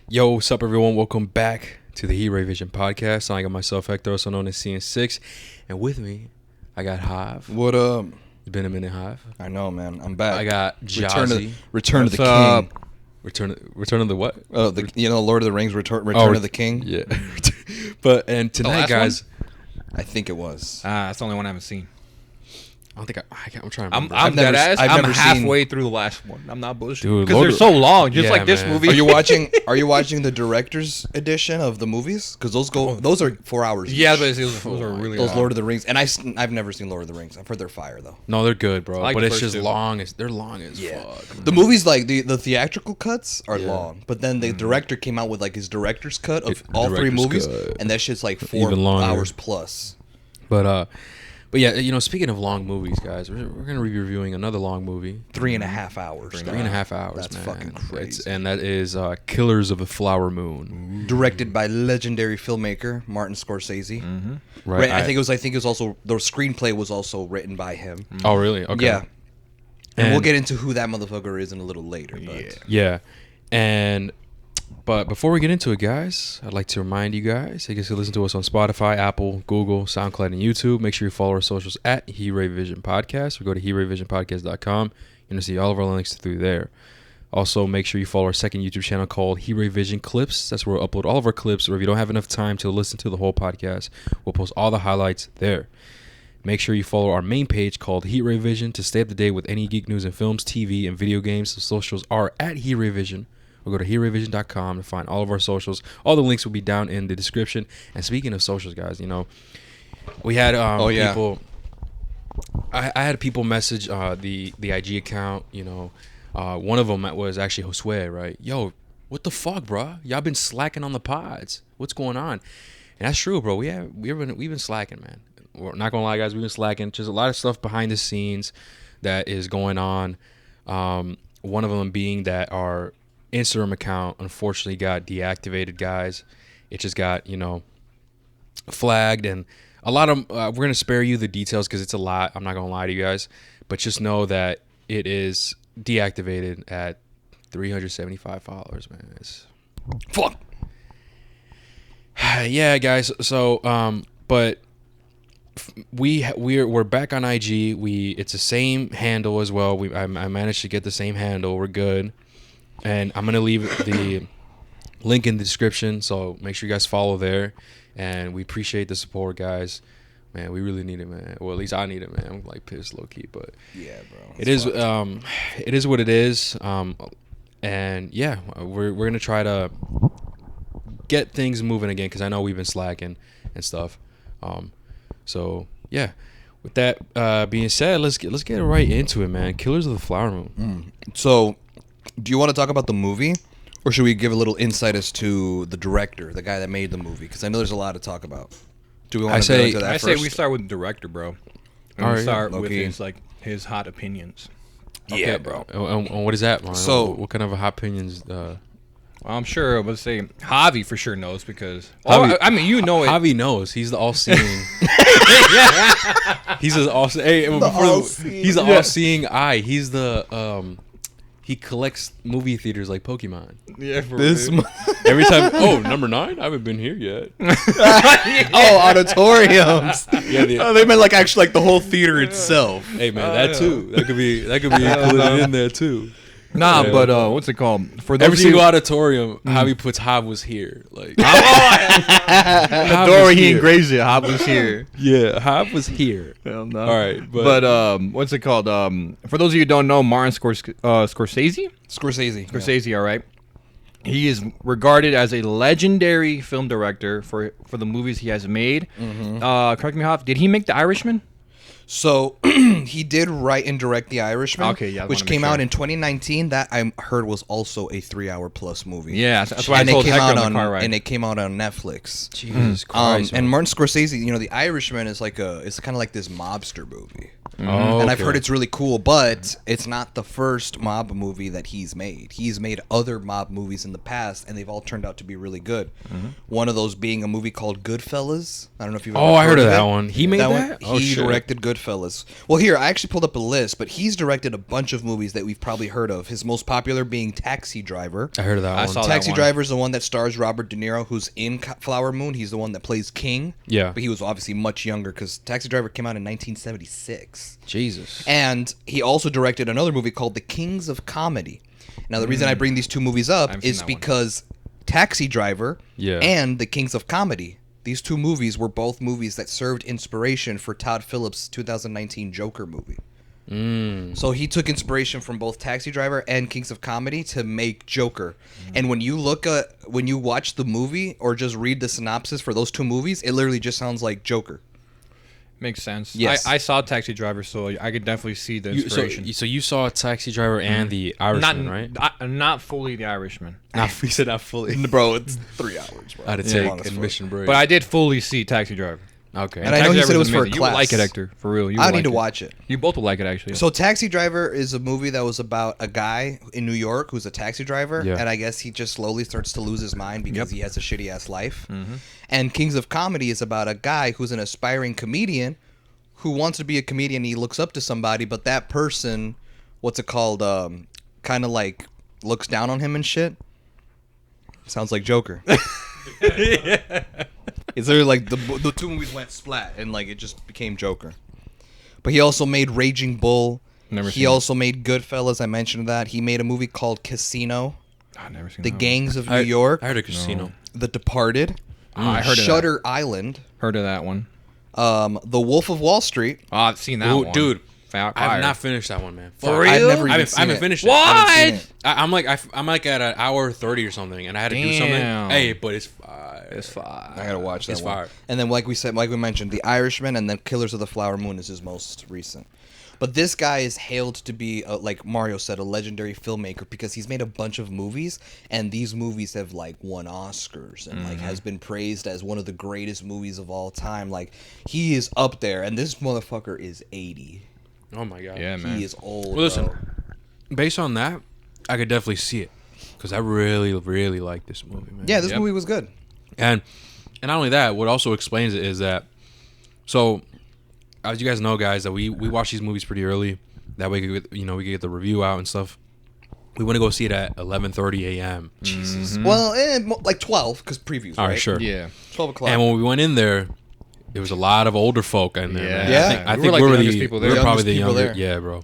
Yo, what's up, everyone? Welcome back to the E54 podcast. I got myself, Hector, also known as CN6. And with me, I got Hive. What up? It's been a minute, Hive. I know, man. I'm back. I got Jazzy. Return to the What's King. Return of the what? Oh, Lord of the Rings. Return of the King. Yeah. And tonight, last guys. I think it was. That's the only one I haven't seen. I don't think I'm trying to I'm remember. I'm never- dead ass. I've I'm never halfway through the last one. I'm not bullshit. Dude, Because Lord they're of- so long, just Yeah, like this man. movie. Are you watching? Are you watching the director's edition of the movies? Because those are 4 hours. Yeah, each. but those are really those long. Lord of the Rings, and I've never seen Lord of the Rings. I've heard they're fire though. No, they're good, bro. I like but the it's first just two. long. They're long as Yeah, fuck. the movies like the theatrical cuts are Yeah. long, but then the director came out with like his director's cut of all three Director's movies, cut. and that shit's like 4 Even longer. hours plus. But yeah, speaking of long movies, guys, we're going to be reviewing another long movie. 3.5 hours. 3.5 hours, That's man. fucking crazy. And that is Killers of the Flower Moon. Directed by legendary filmmaker Martin Scorsese. Right. I think it was also the screenplay was also written by him. Oh, really? Okay. Yeah. And And- we'll get into who that motherfucker is in a little later. But Yeah. But before we get into it, guys, I'd like to remind you guys, you guys can listen to us on Spotify, Apple, Google, SoundCloud, and YouTube. Make sure you follow our socials at He-Ray Vision Podcast, or go to HeRayVisionPodcast.com. You're going to see all of our links through there. Also, make sure you follow our second YouTube channel called He-Ray Vision Clips. That's where we'll upload all of our clips, or if you don't have enough time to listen to the whole podcast, we'll post all the highlights there. Make sure you follow our main page called He-Ray Vision to stay up to date with any geek news in films, TV, and video games. The socials are at He-Ray Vision. Or go to HeRayVision.com to find all of our socials. All the links will be down in the description. And speaking of socials, guys, we had people. I had people message the IG account. One of them was actually Josue, right? Yo, what the fuck, bro? Y'all been slacking on the pods. What's going on? And that's true, bro. We've been slacking, man. We're not gonna lie, guys. We've been slacking. Just a lot of stuff behind the scenes that is going on. One of them being that our Instagram account unfortunately got deactivated, guys. It just got flagged, and a lot of we're gonna spare you the details because it's a lot. I'm not gonna lie to you guys, but just know that it is deactivated at 375 followers, man. It's fuck. Yeah, guys. So but we're back on IG. It's the same handle as well. I managed to get the same handle. We're good. And I'm going to leave the link in the description, so make sure you guys follow there. And we appreciate the support, guys. Man, we really need it, man. Well, at least I need it, man. I'm like pissed low-key, but Yeah, bro. it is what it is. And yeah, we're going to try to get things moving again because I know we've been slacking and stuff. So, yeah. With that being said, let's get right into it, man. Killers of the Flower Moon. So, do you want to talk about the movie, or should we give a little insight as to the director, the guy that made the movie? Because I know there's a lot to talk about. Do we want to go into that I first? say we start with the director, bro. And All we right, start with okay. his hot opinions. Yeah, bro. And what is that, man? So- what kind of hot opinions? Well, I'm sure, let's say, Javi for sure knows because... Javi- I mean, you know it. Javi knows. He's the all-seeing. He's the all-seeing. Hey, he's the all-seeing eye. He's the he collects movie theaters like Pokemon. Yeah, for This real. Every time, number 9. I haven't been here yet. auditoriums. Yeah, They meant like actually like the whole theater itself. hey man, that too. That could be included in there too. Nah, Yeah. but what's it called? For those Every of single you, auditorium, Javi puts Jav was here. Like the Jav door was he here. engraves it. Jav was here. Yeah, Jav was here. Hell no. All right, but what's it called? For those of you who don't know, Martin Scorsese. Scorsese. All right. He is regarded as a legendary film director for the movies he has made. Correct me, Hoff. Did he make The Irishman? So he did write and direct The Irishman, Okay, yeah, I which wanna make came sure. out in 2019. That I heard was also a 3-hour plus movie. Yeah, that's why I And told it came Hector out on the car ride. and it came out on Netflix. Jesus Christ. And Martin Scorsese, The Irishman is it's kind of like this mobster movie. Oh, and I've okay. heard it's really cool, but it's not the first mob movie that he's made. He's made other mob movies in the past, and they've all turned out to be really good. One of those being a movie called Goodfellas. I don't know if you've ever I heard of it. that one. He made that? One, Oh, he shit. directed Goodfellas. Well, here, I actually pulled up a list, but he's directed a bunch of movies that we've probably heard of. His most popular being Taxi Driver. I heard of that I one. saw that Taxi one. Driver is the one that stars Robert De Niro, who's in Flower Moon. He's the one that plays King. Yeah. But he was obviously much younger because Taxi Driver came out in 1976. Jesus. And he also directed another movie called The Kings of Comedy. Now, the reason I bring these two movies up I've seen is that one. because Taxi Driver Yeah. and The Kings of Comedy, these two movies were both movies that served inspiration for Todd Phillips' 2019 Joker movie. So he took inspiration from both Taxi Driver and Kings of Comedy to make Joker. And when you watch the movie or just read the synopsis for those two movies, it literally just sounds like Joker. Makes sense. Yes. I saw Taxi Driver, so I could definitely see the inspiration. So you saw Taxi Driver and The Irishman, right? Not fully The Irishman, He said not fully. Bro, it's 3 hours, bro. I had to Yeah. take admission break. but I did fully see Taxi Driver. Okay. And I know he Taxi said it Driver's was for a amazing. You would class. like it, Hector. For real. You I would need like to it. watch it. You both will like it, actually. So Taxi Driver is a movie that was about a guy in New York who's a taxi driver, Yeah. and I guess he just slowly starts to lose his mind because he has a shitty ass life. Mm-hmm. And Kings of Comedy is about a guy who's an aspiring comedian who wants to be a comedian. He looks up to somebody, but that person, what's it called, kind of like looks down on him and shit. Sounds like Joker. It's literally like the two movies went splat and like it just became Joker. But he also made Raging Bull. Never He seen it. also made Goodfellas. I mentioned that. He made a movie called Casino, I've never seen The that one. Gangs of New York, I heard a casino. The Departed, I heard of that. Shutter Island, Heard of that one. The Wolf of Wall Street. Oh, I've seen that Ooh, one. dude, Fire. I have not finished that one, man. For Fuck. real? I've never I even haven't, seen I haven't it. finished What? it. I haven't seen it. I'm like at an hour 30 or something, and I had to do something. Damn. Hey, but it's fire. It's fire. I gotta watch that It's one. fire. And then, like we mentioned, The Irishman, and then Killers of the Flower Moon is his most recent. But this guy is hailed to be, like Mario said, a legendary filmmaker because he's made a bunch of movies, and these movies have like won Oscars and like has been praised as one of the greatest movies of all time. Like he is up there, and this motherfucker is 80. Oh my god. Yeah, man. He is old. Well, listen, bro. based on that, I could definitely see it because I really, really like this movie, man. Yeah, this Yep. movie was good. And not only that, what also explains it is that, so as you guys know, guys, that we watch these movies pretty early. That way, we could get the review out and stuff. We want to go see it at 11:30 a.m. Jesus. Well, like 12 because previews. All right, right, sure. Yeah. 12 o'clock. And when we went in there, there was a lot of older folk in there. Yeah. Man. Yeah. I We think were like we the were youngest people there. we were probably Youngest the people younger. there. Yeah, bro.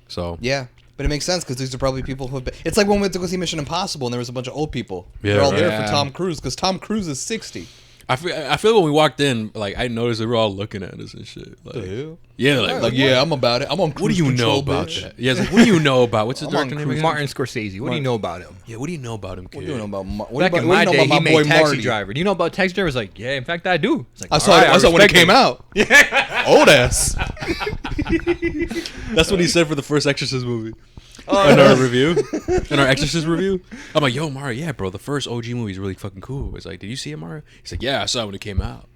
So Yeah, but it makes sense because these are probably people who have been. It's like when we went to go see Mission Impossible and there was a bunch of old people. Yeah, They're all right. there Yeah. for Tom Cruise because Tom Cruise is 60. I feel when we walked in, like I noticed they were all looking at us and shit. Like, yeah, like yeah, I'm about it. I'm on what do cruise you control, know about bitch. that? Yeah, it's like, what do you know about what's his I'm on director name? cruise again? Martin Scorsese. What do you know about him? Yeah, what do you know about him, kid? What do you know about? What Back about, in what my do you know day, about he my made boy Taxi Marty? Driver. Do you know about Taxi Driver? I was like, yeah, in fact, I do. It's like, I saw all it. right, I saw it when it respect came out. Old ass. That's what he said for the first Exorcist movie. In our review, in our Exorcist review, I'm like, "Yo, Mario, yeah, bro, the first OG movie is really fucking cool." It's like, "Did you see it, Mario?" He's like, "Yeah, I saw it when it came out."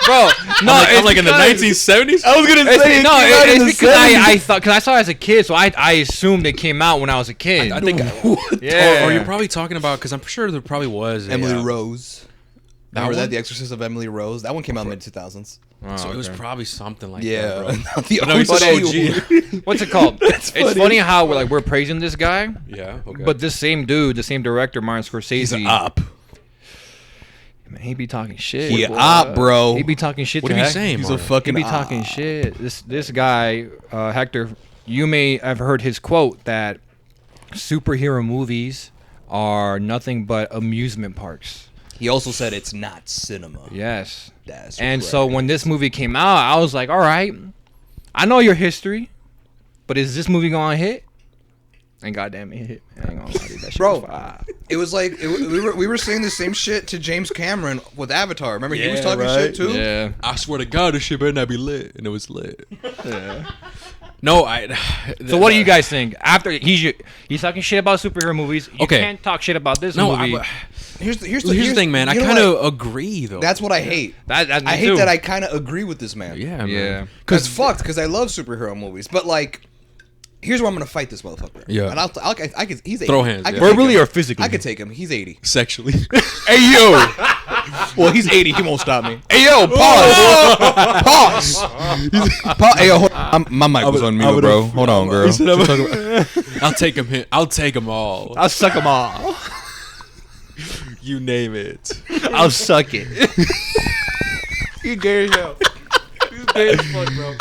Bro, no, I'm like in the 1970s. I was gonna say No, it's because I thought because I saw it as a kid, so I assumed it came out when I was a kid. I think, Yeah. or you're probably talking about because I'm sure there probably was Emily a, Rose. Remember one? that? The Exorcist of Emily Rose. That one came out mid 2000s. Oh, So it was okay. probably something like Yeah, that, bro. not the But no, he said OG. OG. What's it called? It's funny how we're praising this guy, Yeah, okay. but this same dude, the same director, Martin Scorsese, He's an op. man, he be talking shit. He boy. op, bro. He be talking shit. What to are you Hec- saying, He's a Mario? He fucking be op. talking shit. This guy, Hector, you may have heard his quote that superhero movies are nothing but amusement parks. He also said it's not cinema. Yes. That's And right. so when this movie came out, I was like, all right, I know your history, but is this movie going to hit? And goddamn it hit. I ain't gonna lie, dude, that shit Bro. was fire. It was like we were saying the same shit to James Cameron with Avatar. Remember he was Yeah, talking right. shit too. Yeah. I swear to God, this shit better not be lit, and it was lit. No, So what do you guys think? After he's talking shit about superhero movies, you Okay. can't talk shit about this No, movie. Here's here's the thing, man. I you know kind what? of agree though. That's what I hate. That's me I hate too. that I kind of agree with this man. yeah, man. Yeah. Cause fucked. Cause I love superhero movies, but like, here's where I'm gonna fight this motherfucker. Yeah. And I could. He's 80. Throw hands, I could yeah. take Verbally him. or physically? I could take him. He's 80. Sexually. Hey yo, Well, he's 80. He won't stop me. hey yo, pause. Pause. Hey, yo, my mic was on mute, bro. Hold on, girl. I'll take him. I'll take them all. I'll suck them all. You name it. I'll suck it. You gay as hell. You gay as fuck, bro.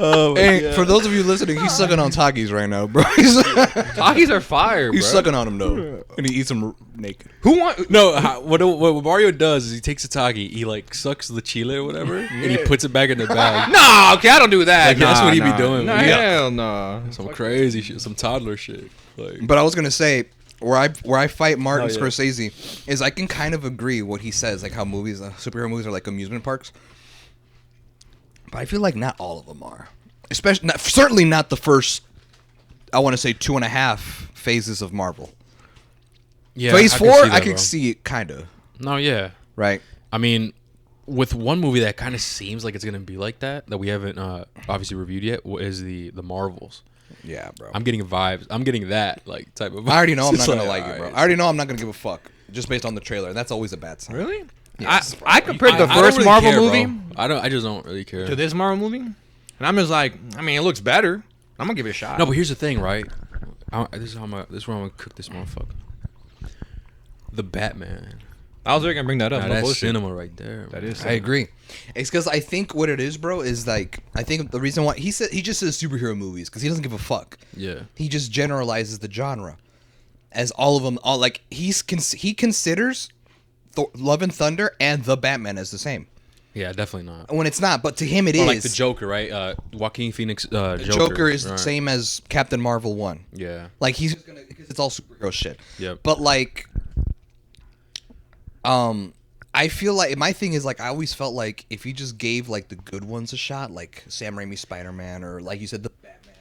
Oh my Hey, for those of you listening, he's sucking on Takis right now, bro. He's Takis are fire, bro. sucking on them though, and he eats them naked. Who want? No, what Mario does is he takes a Taki, he like sucks the chile or whatever, and he puts it back in the bag. No, okay, I don't do that. Like, that's Nah, what he be nah. doing, Nah, man. hell no. Some crazy shit, some toddler shit. Like, But I was gonna say where I fight Martin Oh, yeah. Scorsese is I can kind of agree what he says, like how movies, superhero movies are like amusement parks. But I feel like not all of them are, especially certainly not the first. I want to say 2.5 phases of Marvel. yeah, Phase I can 4, see I that, can bro. see it kind of No, yeah. right. I mean, with one movie that kind of seems like it's gonna be like that we haven't obviously reviewed yet is the Marvels. Yeah, bro. I'm getting vibes. I'm getting that like type of. I already know I'm It's not gonna like it, alright. bro. I already know I'm not gonna give a fuck just based on the trailer. That's always a bad sign. Really? Yes, I compared the I don't first really Marvel care, movie bro. I just don't really care. to this Marvel movie, and I'm just like, I mean, it looks better. I'm gonna give it a shot. No, but here's the thing, right? This is where I'm gonna cook this motherfucker. The Batman. I was gonna bring that up. Now, no that's bullshit. cinema right there. That man. is. I agree. It's because I think what it is, bro, is like I think the reason why he just says superhero movies because he doesn't give a fuck. Yeah. He just generalizes the genre, as all of them all like he considers Love and Thunder and the Batman as the same Yeah, definitely not. when it's not. But to him, it is Or like the Joker, right? Joaquin Phoenix. Joker is the right. same as Captain Marvel 1. Yeah. Like he's just gonna because it's all superhero shit. Yep. But like, I feel like my thing is like I always felt like if you just gave like the good ones a shot, like Sam Raimi's Spider-Man or like you said the Batman.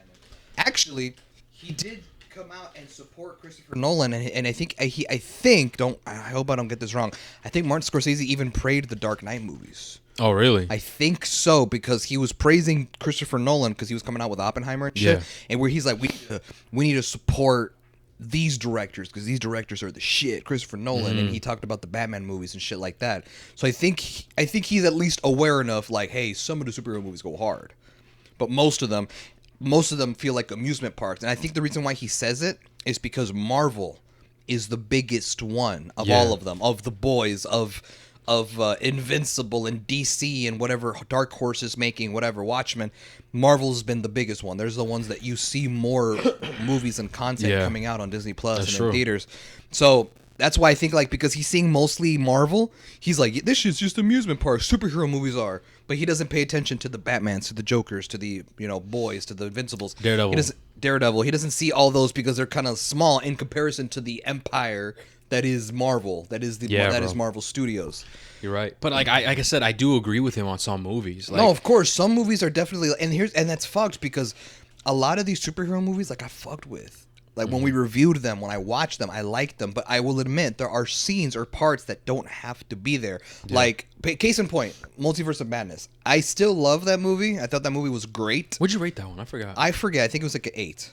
Actually, he did come out and support Christopher Nolan, and I think I hope I don't get this wrong. I think Martin Scorsese even praised the Dark Knight movies. Oh, really? I think so because he was praising Christopher Nolan because he was coming out with Oppenheimer and shit, Yeah. and where he's like, we need to support these directors because these directors are the shit. Christopher Nolan, and he talked about the Batman movies and shit like that. So I think he's at least aware enough, like, hey, some of the superhero movies go hard, but most of them feel like amusement parks. And I think the reason why he says it is because Marvel is the biggest one of all of them, of the boys, of Invincible and DC and whatever Dark Horse is making, whatever Watchmen. Marvel's been the biggest one. There's the ones that you see more movies and content coming out on Disney Plus That's and true. in theaters. So that's why I think like because he's seeing mostly Marvel, he's like this shit's just amusement park. Superhero movies are, but he doesn't pay attention to the Batmans, to the Jokers, to the boys, to the Invincibles. Daredevil. He doesn't see all those because they're kind of small in comparison to the empire that is Marvel. That is bro. Marvel Studios. You're right. But like I said, I do agree with him on some movies. Like, No, of course, some movies are definitely and that's fucked because a lot of these superhero movies like I fucked with. Like when we reviewed them, when I watched them, I liked them, but I will admit there are scenes or parts that don't have to be there. Yeah. Like case in point, Multiverse of Madness. I still love that movie. I thought that movie was great. What'd you rate that one? I forgot. I forget. I think it was like an 8.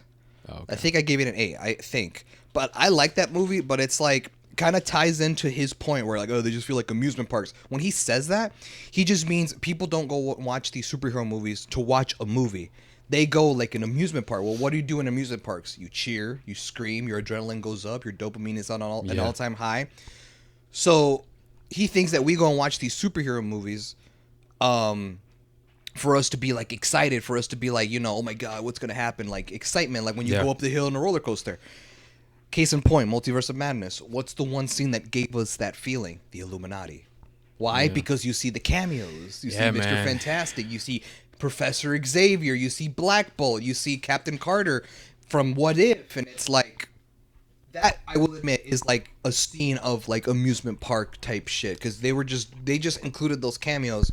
Oh, okay. I think I gave it an 8. I think, but I like that movie. But it's like kind of ties into his point where like, oh, they just feel like amusement parks. When he says that, he just means people don't go watch these superhero movies to watch a movie. They go like an amusement park. Well, what do you do in amusement parks? You cheer, you scream, your adrenaline goes up, your dopamine is on an all-time high. So he thinks that we go and watch these superhero movies for us to be like excited, for us to be like, oh my God, what's going to happen? Like excitement, like when you go up the hill in a roller coaster. Case in point, Multiverse of Madness. What's the one scene that gave us that feeling? The Illuminati. Why? Because you see the cameos. You see Mr. Fantastic. You see Professor Xavier. You see Black Bolt. You see Captain Carter from What If. And it's like, that, I will admit, is like a scene of like amusement park type shit. Because they just included those cameos.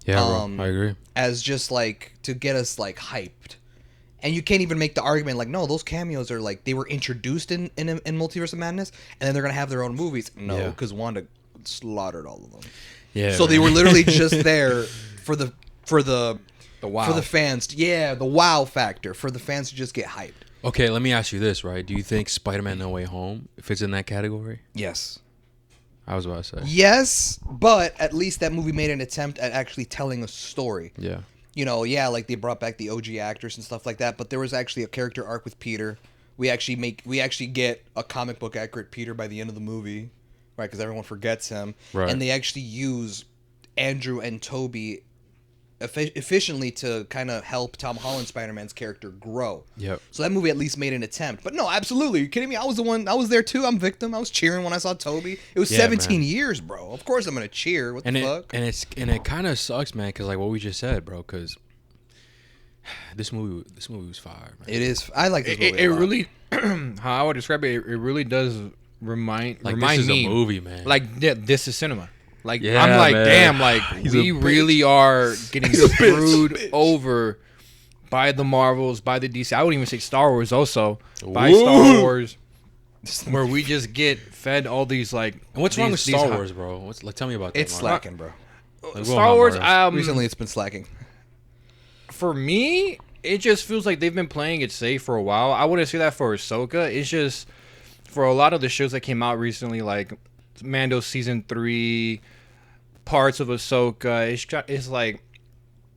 Yeah, bro, I agree. As just like to get us like hyped. And you can't even make the argument like, no, those cameos are like they were introduced in Multiverse of Madness, and then they're gonna have their own movies. No, Yeah. because Wanda slaughtered all of them. Yeah. So they were literally just there for the wow. for the fans. Yeah, the wow factor for the fans to just get hyped. Okay, let me ask you this, right? Do you think Spider-Man No Way Home fits in that category? Yes. I was about to say. Yes, but at least that movie made an attempt at actually telling a story. Yeah. You know, yeah, like they brought back the OG actors and stuff like that, but there was actually a character arc with Peter. We actually get a comic book accurate Peter by the end of the movie, right? Because everyone forgets him, Right. and they actually use Andrew and Toby efficiently to kind of help Tom Holland Spider-Man's character grow. Yep. So that movie at least made an attempt. But no, absolutely. Are you kidding me? I was there too. I'm victim. I was cheering when I saw Toby. It was Yeah, 17 man. years, bro. Of course I'm going to cheer. What And the it fuck? and it kind of sucks, man, because like what we just said, bro. Because this movie was fire, man. It is. I like this movie. It a lot. really, how I would describe it, it really does remind Like remind this is me a movie, man. like yeah, this is cinema. Like Yeah, I'm like, man. damn, like He's a we bitch. really are getting He's a screwed bitch. over by the Marvels, by the DC. I would even say Star Wars also by Woo! Star Wars, where we just get fed all these like. And what's wrong with these Star hot- Wars, bro? What's like? Tell me about that. It's Mario. slacking, bro. Like, go Star on, Wars. Mario. Recently, it's been slacking. For me, it just feels like they've been playing it safe for a while. I wouldn't say that for Ahsoka. It's just for a lot of the shows that came out recently, like Mando season 3, parts of Ahsoka. It's like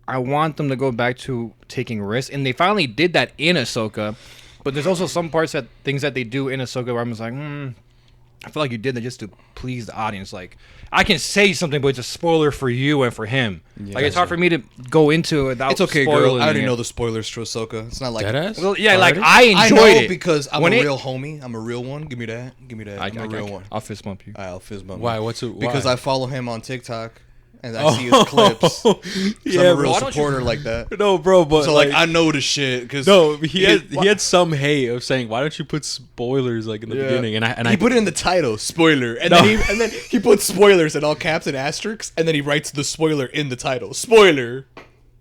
I want them to go back to taking risks, and they finally did that in Ahsoka. But there's also some things that they do in Ahsoka where I'm just like, I feel like you did that just to please the audience. Like, I can say something, but it's a spoiler for you and for him. Like, it's hard for me to go into it without It's okay, girl. spoiling I already it. know the spoilers to Ahsoka. It's not like Deadass? Well, yeah, like, Already? I I enjoyed know it. because I'm When a it- real homie. I'm a real one. Give me that. Give me that. I'm a real one. I'll fist bump you. I'll fizz bump. Why? him. What's it? Because why? I follow him on TikTok and I see his clips. So yeah, I'm a bro. real Why don't you- supporter like that. No, bro, but So like I know the shit because no, he had some hate of saying, "Why don't you put spoilers like in the beginning?" And I he put it in the title, spoiler, and then he put spoilers in all caps and asterisks, and then he writes the spoiler in the title, spoiler.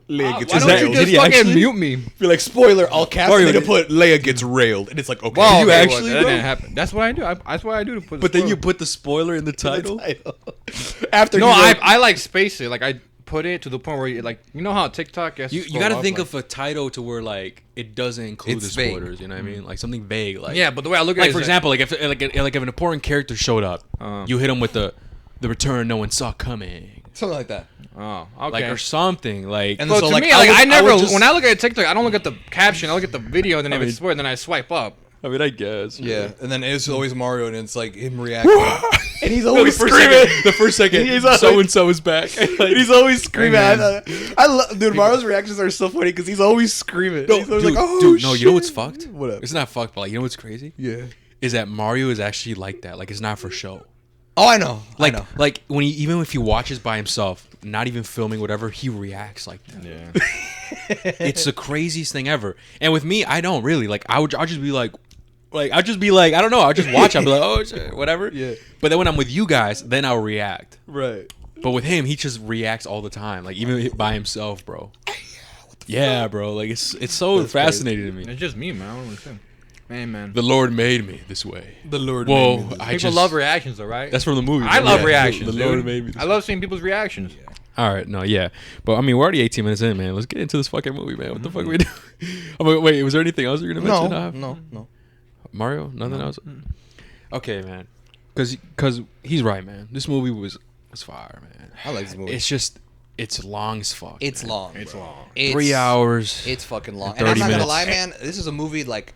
Leia gets Why don't you railed. just Did he fucking actually? mute me? Be like spoiler, all caps, Mario, and then he put Leia gets railed, and it's like okay. Well, you okay, actually, that bro? didn't happen. That's what I do. That's what I do to put. But then you spoiler. put the spoiler in the title. After No, he wrote- I like space it. Like I put it to the point where like you know how TikTok gets. You got to think of a title to where like it doesn't include It's the vague. spoilers. You know what I mean? Like something vague. Like Yeah, but the way I look at like it, for is example, like if an important character showed up, you hit him with the return no one saw coming, something like that. oh, okay. like or something like. And Well, so to like me, like, I would never just- when I look at TikTok, I don't look at the caption. I look at the video, and then if mean- it's spoiled, then I swipe up. I mean, I guess. Yeah, and then it's always Mario, and it's like him reacting, and he's No, always screaming. the first second, He's always- so and so is back. Like, He's always screaming. man. I love, dude. Mario's reactions are so funny because he's always screaming. no, He's always dude, like, oh, dude, no, you know shit." what's fucked? What up? It's not fucked, but like, you know what's crazy? Yeah. Is that Mario is actually like that. Like, it's not for show. Oh, I know. Like, I know. like when he even if he watches by himself, not even filming whatever, he reacts like that. Yeah. It's the craziest thing ever. And with me, I don't really like. I'll just be like, I don't know. I'll just watch. I'll be like, oh shit, whatever. Yeah. But then when I'm with you guys, then I'll react. Right. But with him, he just reacts all the time, like even by himself, bro. Yeah, bro. Like it's so That's fascinating to me. It's just me, man. I don't understand. Man. The Lord made me this way. The Lord. Whoa, made me this- I People just love reactions, though, right? That's from the movie. I bro. love Yeah. reactions. The Lord dude. made me. This I love seeing people's reactions. All right, no, yeah, but I mean, we're already 18 minutes in, man. Let's get into this fucking movie, man. What the fuck are we doing? I mean, wait, was there anything else you're gonna mention? No. Mario, nothing else. Okay, man, because he's right, man. This movie was fire, man. I like this movie. It's just it's long as fuck. It's man. long. It's bro. long. It's, 3 hours. It's fucking long. and And I'm 30 not gonna minutes. lie, man. This is a movie like.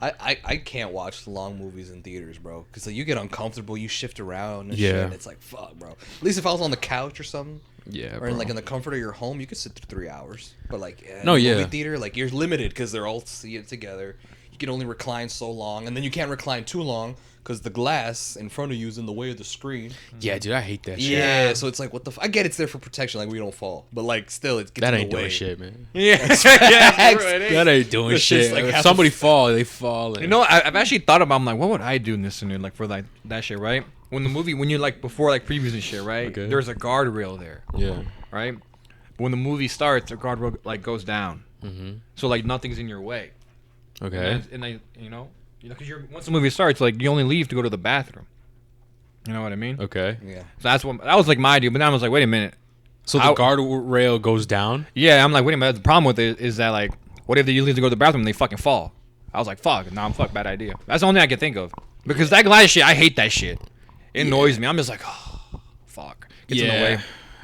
I can't watch long movies in theaters, bro, because like, you get uncomfortable, you shift around and shit. Yeah. And it's like fuck, bro. At least if I was on the couch or something, Yeah, or in, like bro. in the comfort of your home, you could sit through 3 hours. But like, No, in a yeah. movie theater, like you're limited because they're all seated together. You can only recline so long, and then you can't recline too long because the glass in front of you is in the way of the screen. Yeah, dude, I hate that shit. Yeah, so it's like what the. I get it's there for protection, like we don't fall, but like still, it gets That in ain't the way. doing shit, man. Yeah. That ain't doing It's just shit. like If half somebody a- fall, they fall. You know, I've actually thought about. I'm like, what would I do in this scenario, like for like that shit, right? When you like before like previews and shit, right? Okay. There's a guardrail there, Yeah. right? But when the movie starts, the guardrail like goes down, Mm-hmm. So like nothing's in your way. Okay. And I, because once the movie starts, like you only leave to go to the bathroom. You know what I mean? Okay. Yeah. So that was like my idea, but then I was like, wait a minute. So the guardrail goes down. Yeah, I'm like, wait a minute. The problem with it is that like, what if they leave to go to the bathroom and they fucking fall? I was like, fuck. Nah, I'm fuck. Bad idea. That's the only thing I can think of. Because that glass shit, I hate that shit. It annoys me. I'm just like, oh, fuck. Gets in the way.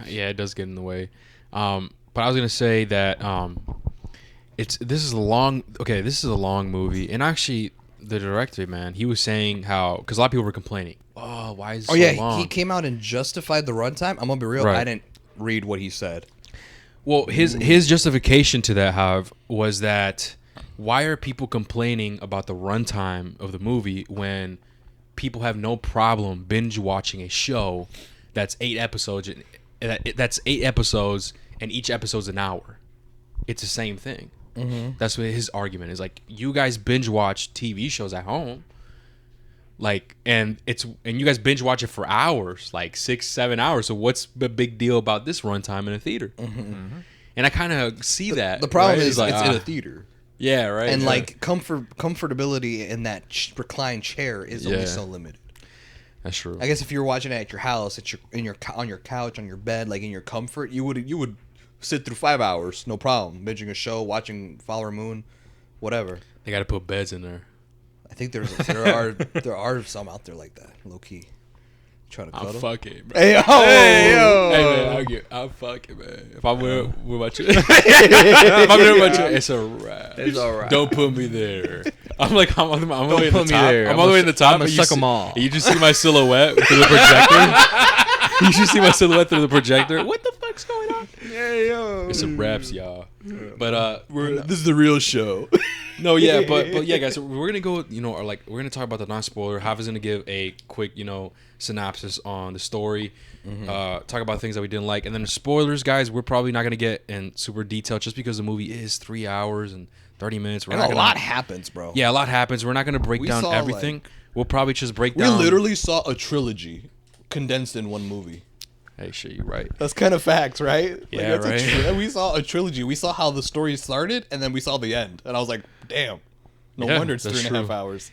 Yeah, it does get in the way. But I was gonna say that this is a long movie, and actually the director, man, he was saying how, because a lot of people were complaining, oh, why is it so long? He came out and justified the runtime. I'm gonna be real, Right. I didn't read what he said. Well, his justification to that, however, was that why are people complaining about the runtime of the movie when people have no problem binge watching a show that's 8 episodes and each episode's an hour. It's the same thing. Mm-hmm. That's what his argument is. Like, you guys binge watch TV shows at home, like, and you guys binge watch it for hours, like 6-7 hours. So what's the big deal about this runtime in a theater? Mm-hmm. Mm-hmm. And I kind of see that. The problem right? is like, it's in a theater. Yeah, right. And yeah. like comfortability in that reclined chair is only so limited. That's true. I guess if you're watching it at your house, on your couch, on your bed, like in your comfort, you would sit through 5 hours, no problem, binging a show, watching Flower Moon, whatever. They got to put beds in there. I think there are some out there like that, low key. Trying to cuddle. I'm fucking, bro. Hey yo, Hey man, I'm fucking, man. If I'm with my chick, it's a wrap. It's all right. Don't put me there. I'm all the way in the put me top. there. I'm all the way in the top. I'ma suck 'em all. You just see my silhouette through the projector. You just see my silhouette through the projector. What the fuck's going on? yeah, yo. It's some raps, y'all. But This is the real show. no, yeah, but yeah, guys, so we're gonna go, we're gonna talk about the non-spoiler. Hav is gonna give a quick, synopsis on the story, talk about things that we didn't like, and then the spoilers, guys. We're probably not gonna get in super detail just because the movie is 3 hours and 30 minutes. And a lot happens, bro. Yeah, a lot happens. We're not gonna break down saw, everything. We'll probably just break We down. literally saw a trilogy condensed in one movie. Hey, shit, you're right. That's kind of facts, right? Yeah, right. We saw a trilogy. We saw how the story started, and then we saw the end. And I was like, damn. No Yeah, wonder it's that's 3.5 true. hours.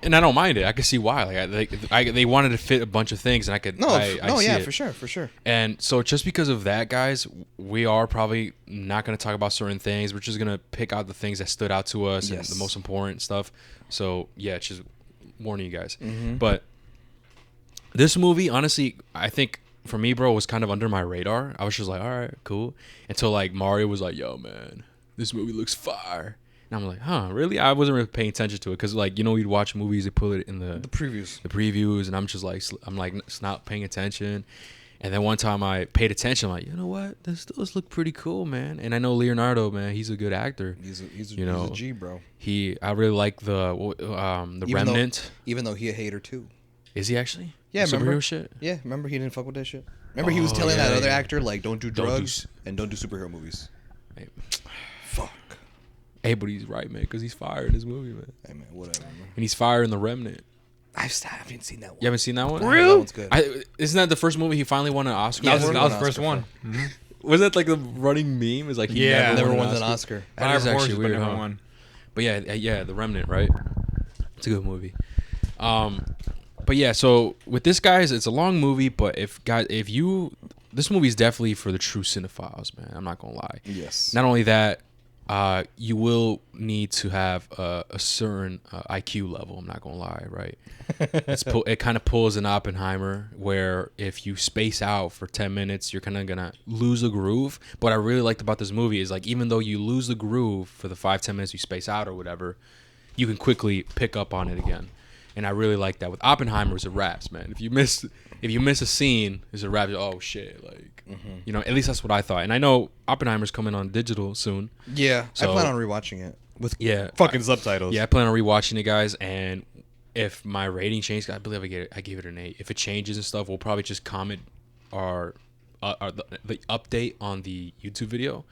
And I don't mind it. I can see why. They wanted to fit a bunch of things, and I could. I see yeah, it. for sure. And so just because of that, guys, we are probably not going to talk about certain things. We're just going to pick out the things that stood out to us and the most important stuff. So, yeah, just warning you guys. Mm-hmm. But this movie, honestly, I think for me, bro, was kind of under my radar. I was just like, all right, cool. Until, like, Mario was like, yo, man, this movie looks fire. And I'm like, huh, really? I wasn't really paying attention to it because, like, you'd watch movies, they put it in the previews, and I'm just like, not paying attention. And then one time I paid attention, I'm like, you know what? This does look pretty cool, man. And I know Leonardo, man, he's a good actor. He's a G, bro. I really like the Remnant. Even though he a hater, too. Is he actually? Yeah, remember? Superhero shit? Yeah, remember he didn't fuck with that shit? Remember he was telling that other actor, like, don't do Don't do drugs and don't do superhero movies. Hey. Fuck. Hey, but he's right, man, because he's fired in this movie, man. Hey, man, whatever, man. And he's fired in The Remnant. I haven't seen that one. You haven't seen that one? Really? That one's good. Isn't that the first movie he finally won an Oscar? That Yeah, was the first one. Was that like the running meme? Is like he Never won won an Oscar. That is Fire actually Force, weird, but never huh? won. But yeah, The Remnant, right? It's a good movie. But yeah, so with this, guys, it's a long movie. But this movie is definitely for the true cinephiles, man. I'm not gonna lie. Yes. Not only that, you will need to have a certain IQ level. I'm not gonna lie, right? It kind of pulls an Oppenheimer, where if you space out for 10 minutes, you're kind of gonna lose the groove. But what I really liked about this movie is, like, even though you lose the groove for the 5-10 minutes you space out or whatever, you can quickly pick up on it again. And I really like that. With Oppenheimer, it's a wraps, man. If you miss a scene, it's a wrap. Oh shit, like at least that's what I thought. And I know Oppenheimer's coming on digital soon. Yeah, So- I plan on rewatching it with fucking subtitles. Yeah, I plan on rewatching it, guys. And if my rating changes, I believe I gave it an 8. If it changes and stuff, we'll probably just comment the update on the YouTube video.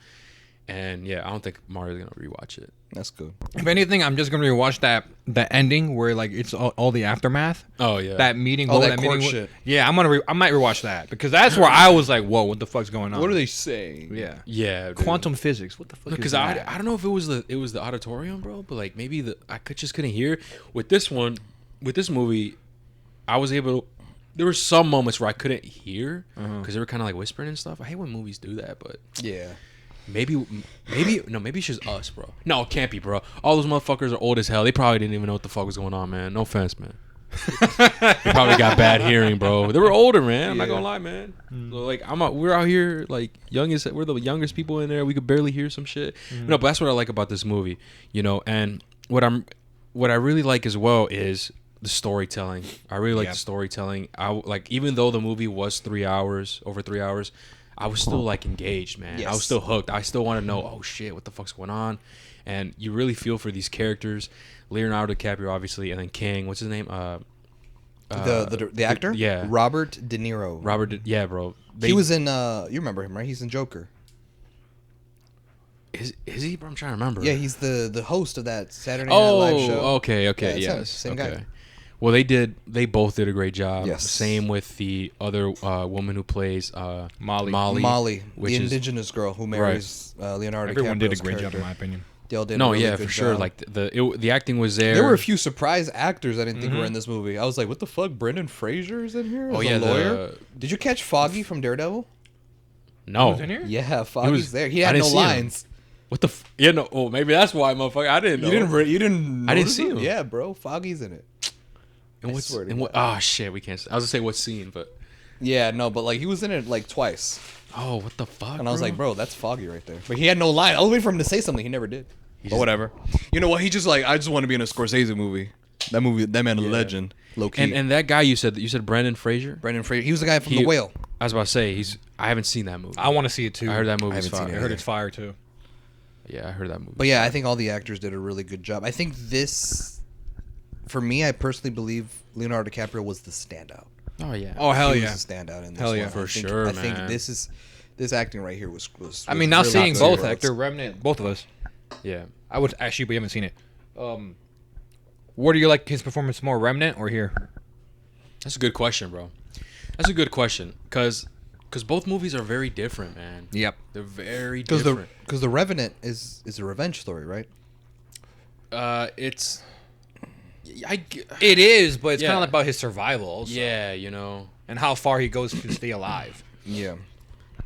And yeah, I don't think Mario's gonna rewatch it. That's good. If anything, I'm just gonna rewatch the ending where like it's all the aftermath. Oh yeah, That meeting. Oh, what that meeting court wa- shit. Yeah, I might rewatch that because that's where I was like, whoa, what the fuck's going on? What are they saying? Yeah. yeah, dude. Quantum physics. What the fuck? Because is I that? don't know if it was the auditorium, bro, but like maybe just couldn't hear. With this movie, I was able. There were some moments where I couldn't hear because they were kind of like whispering and stuff. I hate when movies do that, but Yeah. maybe it's just us, bro. No, it can't be, bro. All those motherfuckers are old as hell. They probably didn't even know what the fuck was going on, man. No offense, man. They probably got bad hearing, bro. They were older, man. I'm not gonna lie, man. So, like we're out here like we're the youngest people in there. We could barely hear some shit. No, but that's what I like about this movie, you know. And what I really like as well is the storytelling. I really like the storytelling. Even though the movie was over 3 hours, I was still like engaged, man. Yes. I was still hooked. I still want to know, oh shit, what the fuck's going on? And you really feel for these characters, Leonardo DiCaprio, obviously, and then King. What's his name? The actor? yeah. Robert De Niro. Yeah, bro. He was in you remember him, right? He's in Joker. Is he? Bro, I'm trying to remember. Yeah, he's the host of that Saturday Night Live show. Okay, Yeah, it's him. yes, Same okay. guy. Well, they both did a great job. Yes. Same with the other woman who plays Molly. Molly, which the is- indigenous girl who marries Leonardo Everyone did a DiCaprio's great job, character. in my opinion. They all did No, a really yeah, good for sure. job. Like the acting was there. There were a few surprise actors I didn't think were in this movie. I was like, what the fuck? Brendan Fraser's in here? Oh, as yeah, a lawyer. the- Did you catch Foggy from Daredevil? No. Who's in here? Yeah, Foggy's there. He I had didn't no see him. lines. What the? Yeah, no. Oh, maybe that's why, motherfucker. I didn't know. You didn't. I didn't notice see him. Yeah, bro. Foggy's in it. And I what's swear to and what? Oh shit, we can't. I was gonna say what scene, but Yeah, no, but like he was in it like twice, oh, what the fuck? and I was like, bro, that's Foggy right there. But he had no line. I was waiting for him to say something. He never did. But whatever. You know what? He just like, I just want to be in a Scorsese movie. That man, a legend, low key. And that guy you said Brendan Fraser. Brendan Fraser. He was the guy from He- The Whale. I was about to say I haven't seen that movie. I want to see it too. I heard that movie's haven't seen fire. I heard it's fire too. Yeah, I heard that movie. But yeah, I think all the actors did a really good job. I think this, for me, I personally believe Leonardo DiCaprio was the standout. Oh yeah. Oh hell He yeah! was the standout in this Hell yeah. one. For I think, sure, I think man. this acting right here was I mean, now really seeing good. both Hector Remnant, both of us. Yeah. I would actually, we haven't seen it. Where do you like his performance more, Remnant or here? That's a good question, bro. That's a good question, cause both movies are very different, man. Yep. They're very Because different. the Revenant is a revenge story, right? It's. It is, but it's Yeah. kind of about his survival also, Yeah, you know, and how far he goes to stay alive. Yeah.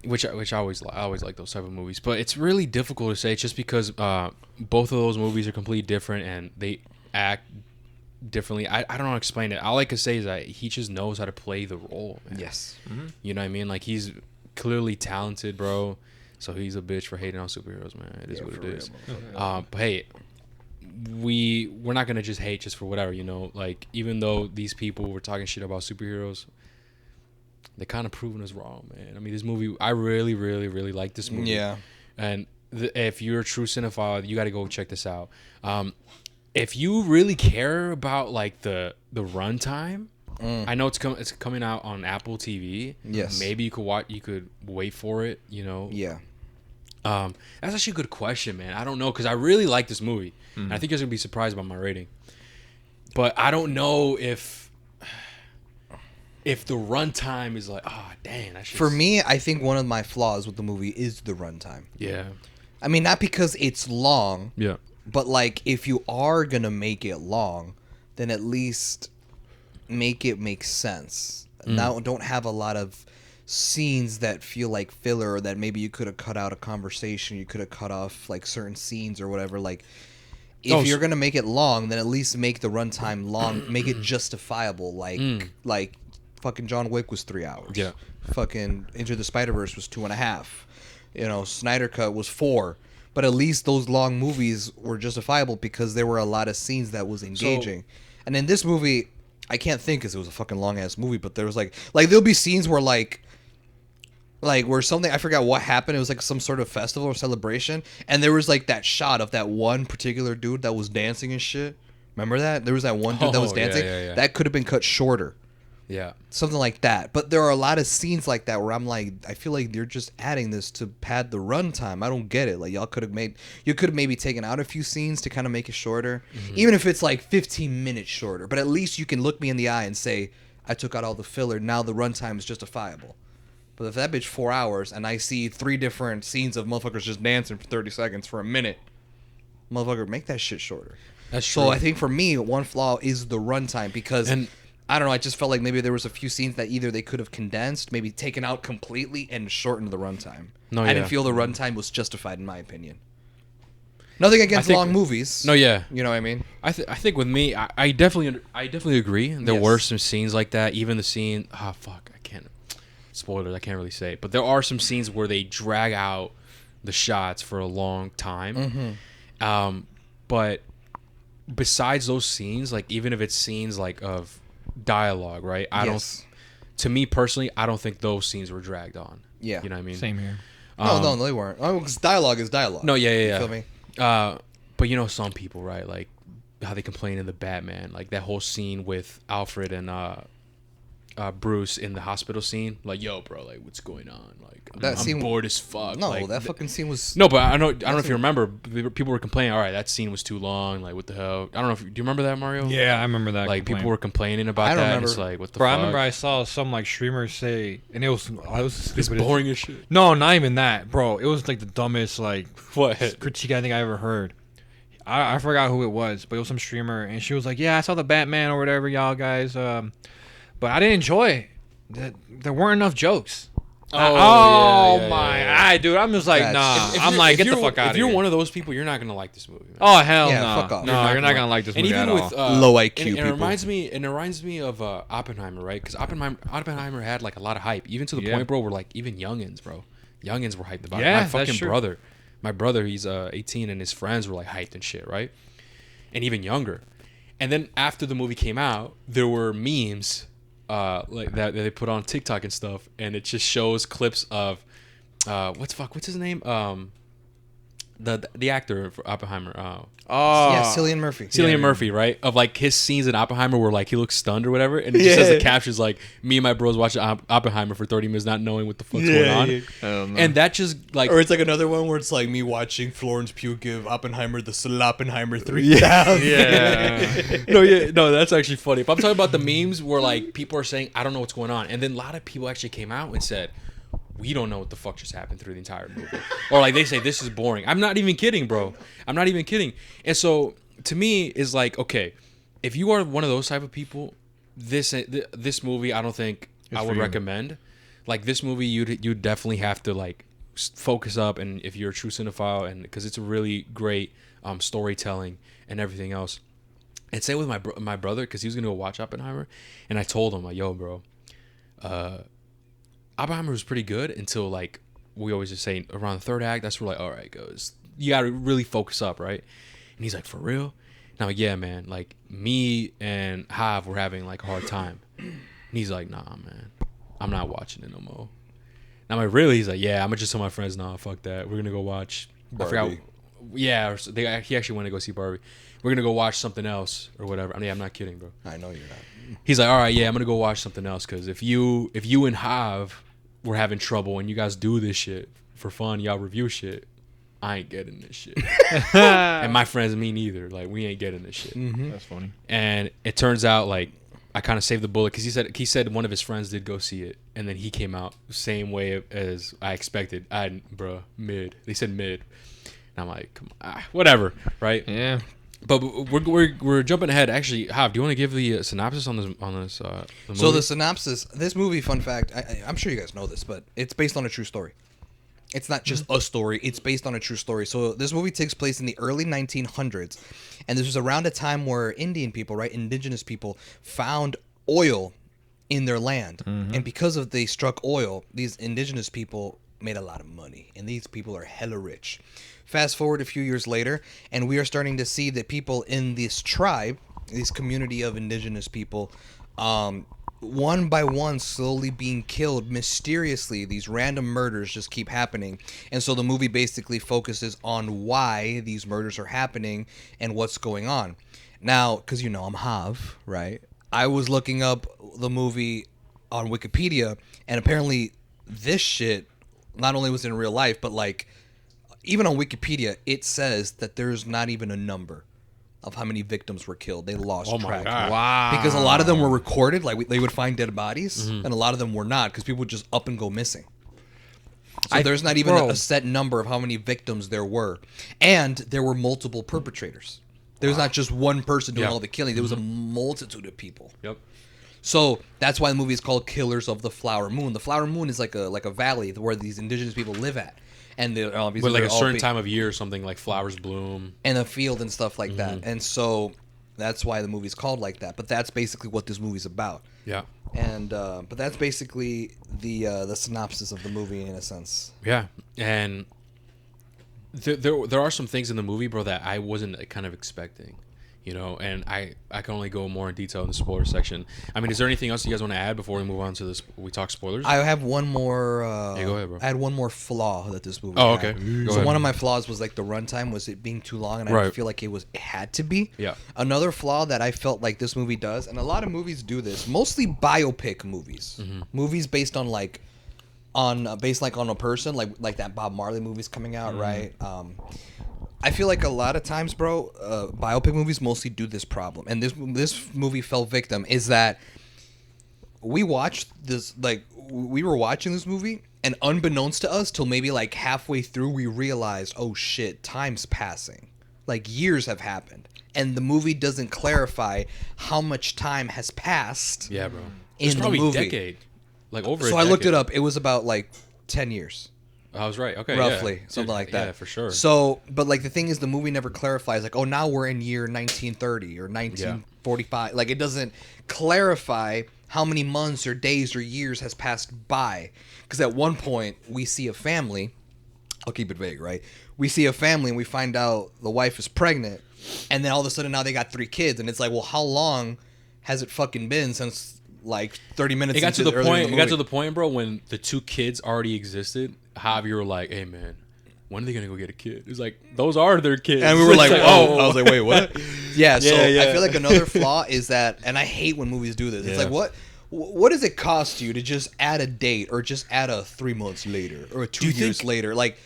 which I always like those type of movies, but it's really difficult to say just because both of those movies are completely different and they act differently. I don't know how to explain it. All I can say is that he just knows how to play the role, man. Yes. You know what I mean? Like he's clearly talented, bro. So he's a bitch for hating on superheroes, man. It is what it is. But hey, we're not gonna just hate just for whatever, you know. Like even though these people were talking shit about superheroes, they kind of proven us wrong, man. I mean, this movie, I really, really, really like this movie. Yeah. And if you're a true cinephile, you got to go check this out. If you really care about like the runtime, I know it's coming out on Apple TV. Yes. Maybe you could wait for it. You know. Yeah. That's actually a good question, man. I don't know because I really like this movie, and I think you're gonna be surprised by my rating. But I don't know if the runtime is like, damn. That's just, For me, I think one of my flaws with the movie is the runtime. yeah, I mean, not because it's long, yeah, but like if you are gonna make it long, then at least make it make sense. Now, don't have a lot of scenes that feel like filler, or that maybe you could have cut out a conversation, you could have cut off like certain scenes or whatever. Like, if you're gonna make it long, then at least make the runtime long, make it justifiable. Like fucking John Wick was 3 hours. Yeah. Fucking Into the Spider-Verse was 2.5. You know, Snyder Cut was 4. But at least those long movies were justifiable because there were a lot of scenes that was engaging. And in this movie, I can't think because it was a fucking long ass movie, but there was like there'll be scenes where like where something, I forgot what happened. It was like some sort of festival or celebration, and there was like that shot of that one particular dude that was dancing and shit. Remember that? There was that one dude that was Oh, yeah, dancing. yeah. That could have been cut shorter. Yeah. Something like that. But there are a lot of scenes like that where I'm like, I feel like they're just adding this to pad the runtime. I don't get it. Like, you could have maybe taken out a few scenes to kind of make it shorter, even if it's like 15 minutes shorter. But at least you can look me in the eye and say, I took out all the filler. Now the runtime is justifiable. But if that bitch 4 hours and I see 3 different scenes of motherfuckers just dancing for 30 seconds for a minute, motherfucker, make that shit shorter. That's true. So I think for me, one flaw is the runtime because. And I don't know. I just felt like maybe there was a few scenes that either they could have condensed, maybe taken out completely, and shortened the runtime. No, I yeah. didn't feel the runtime was justified, in my opinion. Nothing against think- long movies. No, yeah. You know what I mean? I think with me, I definitely agree. There Yes. were some scenes like that. Even the scene, I can't spoilers. I can't really say, but there are some scenes where they drag out the shots for a long time. But besides those scenes, like even if it's scenes like of dialogue, right? Yes. To me personally, I don't think those scenes were dragged on. Yeah. You know what I mean? Same here. No, they weren't. Oh, 'cause dialogue is dialogue. No, yeah. You feel me? But you know, some people, right? Like how they complain in the Batman, like that whole scene with Alfred and Bruce in the hospital scene. Like, yo, bro, like what's going on? Like, That I'm scene- bored as fuck. No, like, that fucking scene was. No, but I don't know if you remember. People were complaining. All right, that scene was too long. Like, what the hell? I don't know if do you remember that, Mario? Yeah, I remember that. Like people were complaining about I that. don't And it's remember. like, what the Bro, fuck? I remember I saw some like streamers say, and it was the It's stupidest- boring as shit. No, not even that, bro. It was like the dumbest like What? critique I think I ever heard. I forgot who it was, but it was some streamer, and she was like, "Yeah, I saw the Batman or whatever, y'all guys, but I didn't enjoy it. There weren't enough jokes." yeah, my, dude, I'm just like, That's- nah. If I'm you're- like, if get the you're- fuck out of If here. you're one of those people, you're not gonna like this movie. Man. Oh hell Yeah, no! fuck off. No, You're you're not gonna like this And movie even at with all. Low IQ and it people. reminds me of Oppenheimer, right? Because Oppenheimer had like a lot of hype, even to the Yeah. point, bro, where like even youngins were hyped about Yeah, it. that's My brother, he's 18, and his friends were like hyped and shit, right? And even younger. And then after the movie came out, there were memes like that they put on TikTok and stuff, and it just shows clips of what's his name? The actor for Oppenheimer. Oh, Yeah, Cillian Murphy. Cillian Murphy, right? Of like his scenes in Oppenheimer where like he looks stunned or whatever, and it just says the captions like me and my bros watching Oppenheimer for 30 minutes not knowing what the fuck's going on. Hell no. And that just like Or it's like another one where it's like me watching Florence Pugh give Oppenheimer the Sloppenheimer 3000. yeah. no, that's actually funny. But I'm talking about the memes where like people are saying I don't know what's going on, and then a lot of people actually came out and said we don't know what the fuck just happened through the entire movie, or like they say this is boring. I'm not even kidding, bro. I'm not even kidding. And so to me is like, okay, if you are one of those type of people, this movie I don't think I for would you. recommend. Like this movie, you'd definitely have to like focus up, and if you're a true cinephile, and because it's a really great storytelling and everything else. And same with my brother, because he was gonna go watch Oppenheimer, and I told him like, yo, bro, Oppenheimer was pretty good until like we always just say around the third act. That's where like, all right, goes. You gotta really focus up, right? And he's like, for real? Now, yeah, man. Like me and Hav were having like a hard time, and he's like, nah, man, I'm not watching it no more. And I'm like, really? He's like, yeah, I'm gonna just tell my friends, nah, fuck that. We're gonna go watch. Barbie. I forgot. Yeah, he actually went to go see Barbie. We're gonna go watch something else or whatever. I mean, I'm not kidding, bro. I know you're not. He's like, all right, yeah, I'm gonna go watch something else, because if you and Hav were having trouble and you guys do this shit for fun, y'all review shit, I ain't getting this shit. And my friends and me neither. Like we ain't getting this shit. That's funny. And it turns out like I kind of saved the bullet, because he said one of his friends did go see it, and then he came out the same way as I expected. Mid. They said mid, and I'm like, come on, whatever, right? Yeah. But we're jumping ahead. Actually, Hav, do you want to give the synopsis on this the movie? So the synopsis, this movie, fun fact, I'm sure you guys know this, but it's based on a true story. It's not just a story, it's based on a true story. So this movie takes place in the early 1900s, and this was around a time where Indian people, right, indigenous people, found oil in their land. And because of they struck oil, these indigenous people made a lot of money, and these people are hella rich. Fast forward a few years later, and we are starting to see that people in this tribe, this community of indigenous people, one by one slowly being killed mysteriously. These random murders just keep happening, and so the movie basically focuses on why these murders are happening and what's going on. Now, because I'm Hav, right? I was looking up the movie on Wikipedia, and apparently this shit not only was in real life, but like even on Wikipedia, it says that there's not even a number of how many victims were killed. They lost Oh my track. God. Wow. Because a lot of them were recorded, like they would find dead bodies, and a lot of them were not, because people would just up and go missing. So there's not even a set number of how many victims there were, and there were multiple perpetrators. There was not just one person doing all the killing. There was a multitude of people. Yep. So that's why the movie is called Killers of the Flower Moon. The Flower Moon is like a valley where these indigenous people live at, and they're But like a certain time of year or something, like flowers bloom. and a field and stuff like that. And so that's why the movie's called like that. But that's basically what this movie's about. Yeah. And but that's basically the synopsis of the movie in a sense. Yeah, and there are some things in the movie, bro, that I wasn't kind of expecting, you know, and I can only go more in detail in the spoiler section. I mean, is there anything else you guys want to add before we move on to this? We talk spoilers. I have one more. Yeah, go ahead, bro. I had one more flaw that this movie. Oh, had. okay. Go So ahead. one of my flaws was like the runtime was it being too long, and I Right. feel like it had to be. Yeah. Another flaw that I felt like this movie does, and a lot of movies do this, mostly biopic movies, movies based on like, based like on a person, like that Bob Marley movie's coming out, right? I feel like a lot of times, bro, biopic movies mostly do this problem, and this movie fell victim. Is that we watched this, like we were watching this movie, and unbeknownst to us, till maybe like halfway through, we realized, oh shit, time's passing, like years have happened, and the movie doesn't clarify how much time has passed. Yeah, bro. In It's the probably movie. a decade, like over. So I I looked it up. It was about like 10 years. I was right. Okay, Roughly, yeah. something like that. Yeah, for sure. So, but like the thing is, the movie never clarifies. Like, oh, now we're in year 1930 or 1945. Like, it doesn't clarify how many months or days or years has passed by. Because at one point we see a family. I'll keep it vague, right? We see a family and we find out the wife is pregnant, and then all of a sudden now they got 3 kids, and it's like, well, how long has it fucking been since like 30 minutes? It got to into the earlier in point. the It got to movie? the point, bro, when the 2 kids already existed. Javi were like, "Hey, man, when are they gonna go get a kid?" It's like those are their kids, And we were like, It's oh. I was like, wait, what? Yeah, so Yeah. I feel like another flaw is that, and I hate when movies do this. It's Yeah. like, what does it cost you to just add a date or just add a 3 months later or a 2 you years think- later? Like,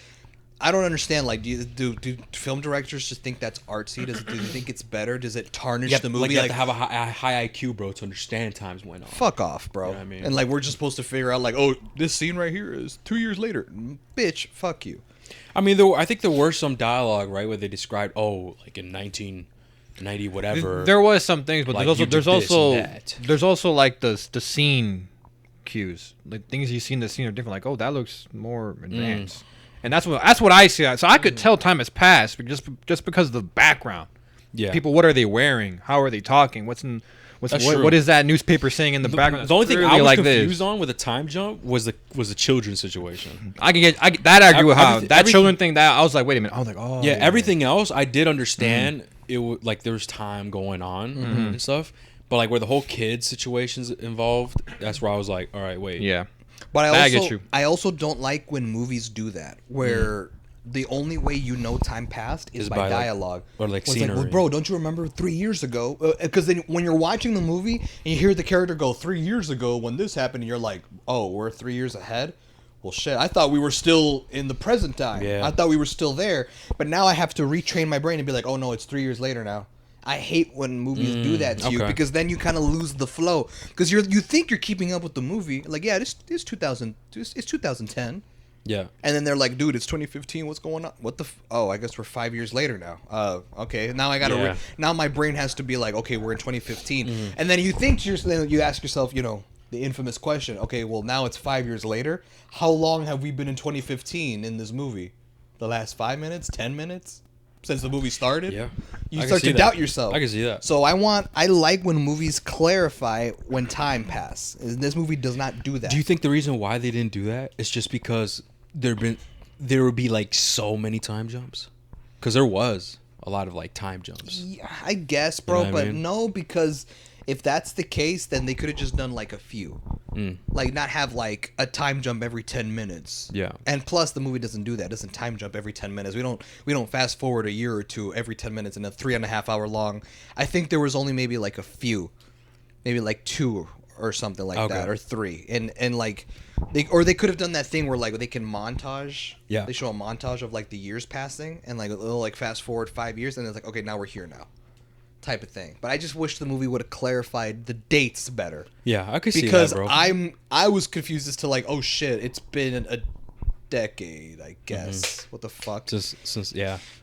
I don't understand. Like, do film directors just think that's artsy? Do they think it's better? Does it tarnish the movie? Like, you have to have a high IQ, bro, to understand times went on. Fuck off, bro. You know what I mean? And like, we're just supposed to figure out like, oh, this scene right here is 2 years later. Bitch, fuck you. I mean, I think there were some dialogue, right, where they described, like in 1990, whatever. There was some things, but Like, there's you also did this and that. there's also like the scene cues, like things you see in the scene are different. Like, oh, that looks more advanced, and that's what I see. So I could tell time has passed just because of the background. Yeah. People, what are they wearing? How are they talking? That's true. What is that newspaper saying in the background? The only thing Clearly I was like confused this. on with the time jump was the children's situation. I that I agree with how that everything- children thing. That I was like, wait a minute. I was like, oh Yeah, everything else I did understand. It was like there was time going on and stuff, but like where the whole kid situation's involved, that's where I was like, all right, wait. Yeah. But I get you. I also don't like when movies do that, where the only way you know time passed is by by, like- dialogue. or, like, Where it's well, scenery. bro, don't you remember 3 years ago? Because then when you're watching the movie and you hear the character go 3 years ago when this happened, and you're like, oh, we're 3 years ahead? Well, shit, I thought we were still in the present time. Yeah. I thought we were still there. But now I have to retrain my brain and be like, oh, no, it's 3 years later now. I hate when movies do that to you, okay. because then you kind of lose the flow. Because you think you're keeping up with the movie. Like, yeah, it's 2010. Yeah. And then they're like, dude, it's 2015. What's going on? What the? Oh, I guess we're 5 years later now. Okay. Now I gotta. Yeah. Now my brain has to be like, okay, we're in 2015. And then you ask yourself, the infamous question. Okay, well now it's 5 years later. How long have we been in 2015 in this movie? The last 5 minutes, 10 minutes since the movie started. Yeah. You I can start see to that. doubt yourself. I can see that. So I like when movies clarify when time pass. And this movie does not do that. Do you think the reason why they didn't do that is just because there would be like so many time jumps? Because there was a lot of like time jumps. Yeah, I guess, bro, You know what I but mean? no, because if that's the case, then they could have just done like a few. Like not have like a time jump every 10 minutes. Yeah. And plus the movie doesn't do that. It doesn't time jump every 10 minutes. We don't fast forward a year or two every 10 minutes in a 3.5 hour long. I think there was only maybe like a few maybe like 2 or something like Okay. that, or 3, and like they could have done that thing where like they can montage. Yeah. They show a montage of like the years passing, and like a little like fast forward 5 years, and it's like, okay, now we're here now, type of thing. But I just wish the movie would have clarified the dates better. Yeah, I could see Because that, bro. I was confused as to like, oh shit, it's been a decade, I guess. What the fuck? Just since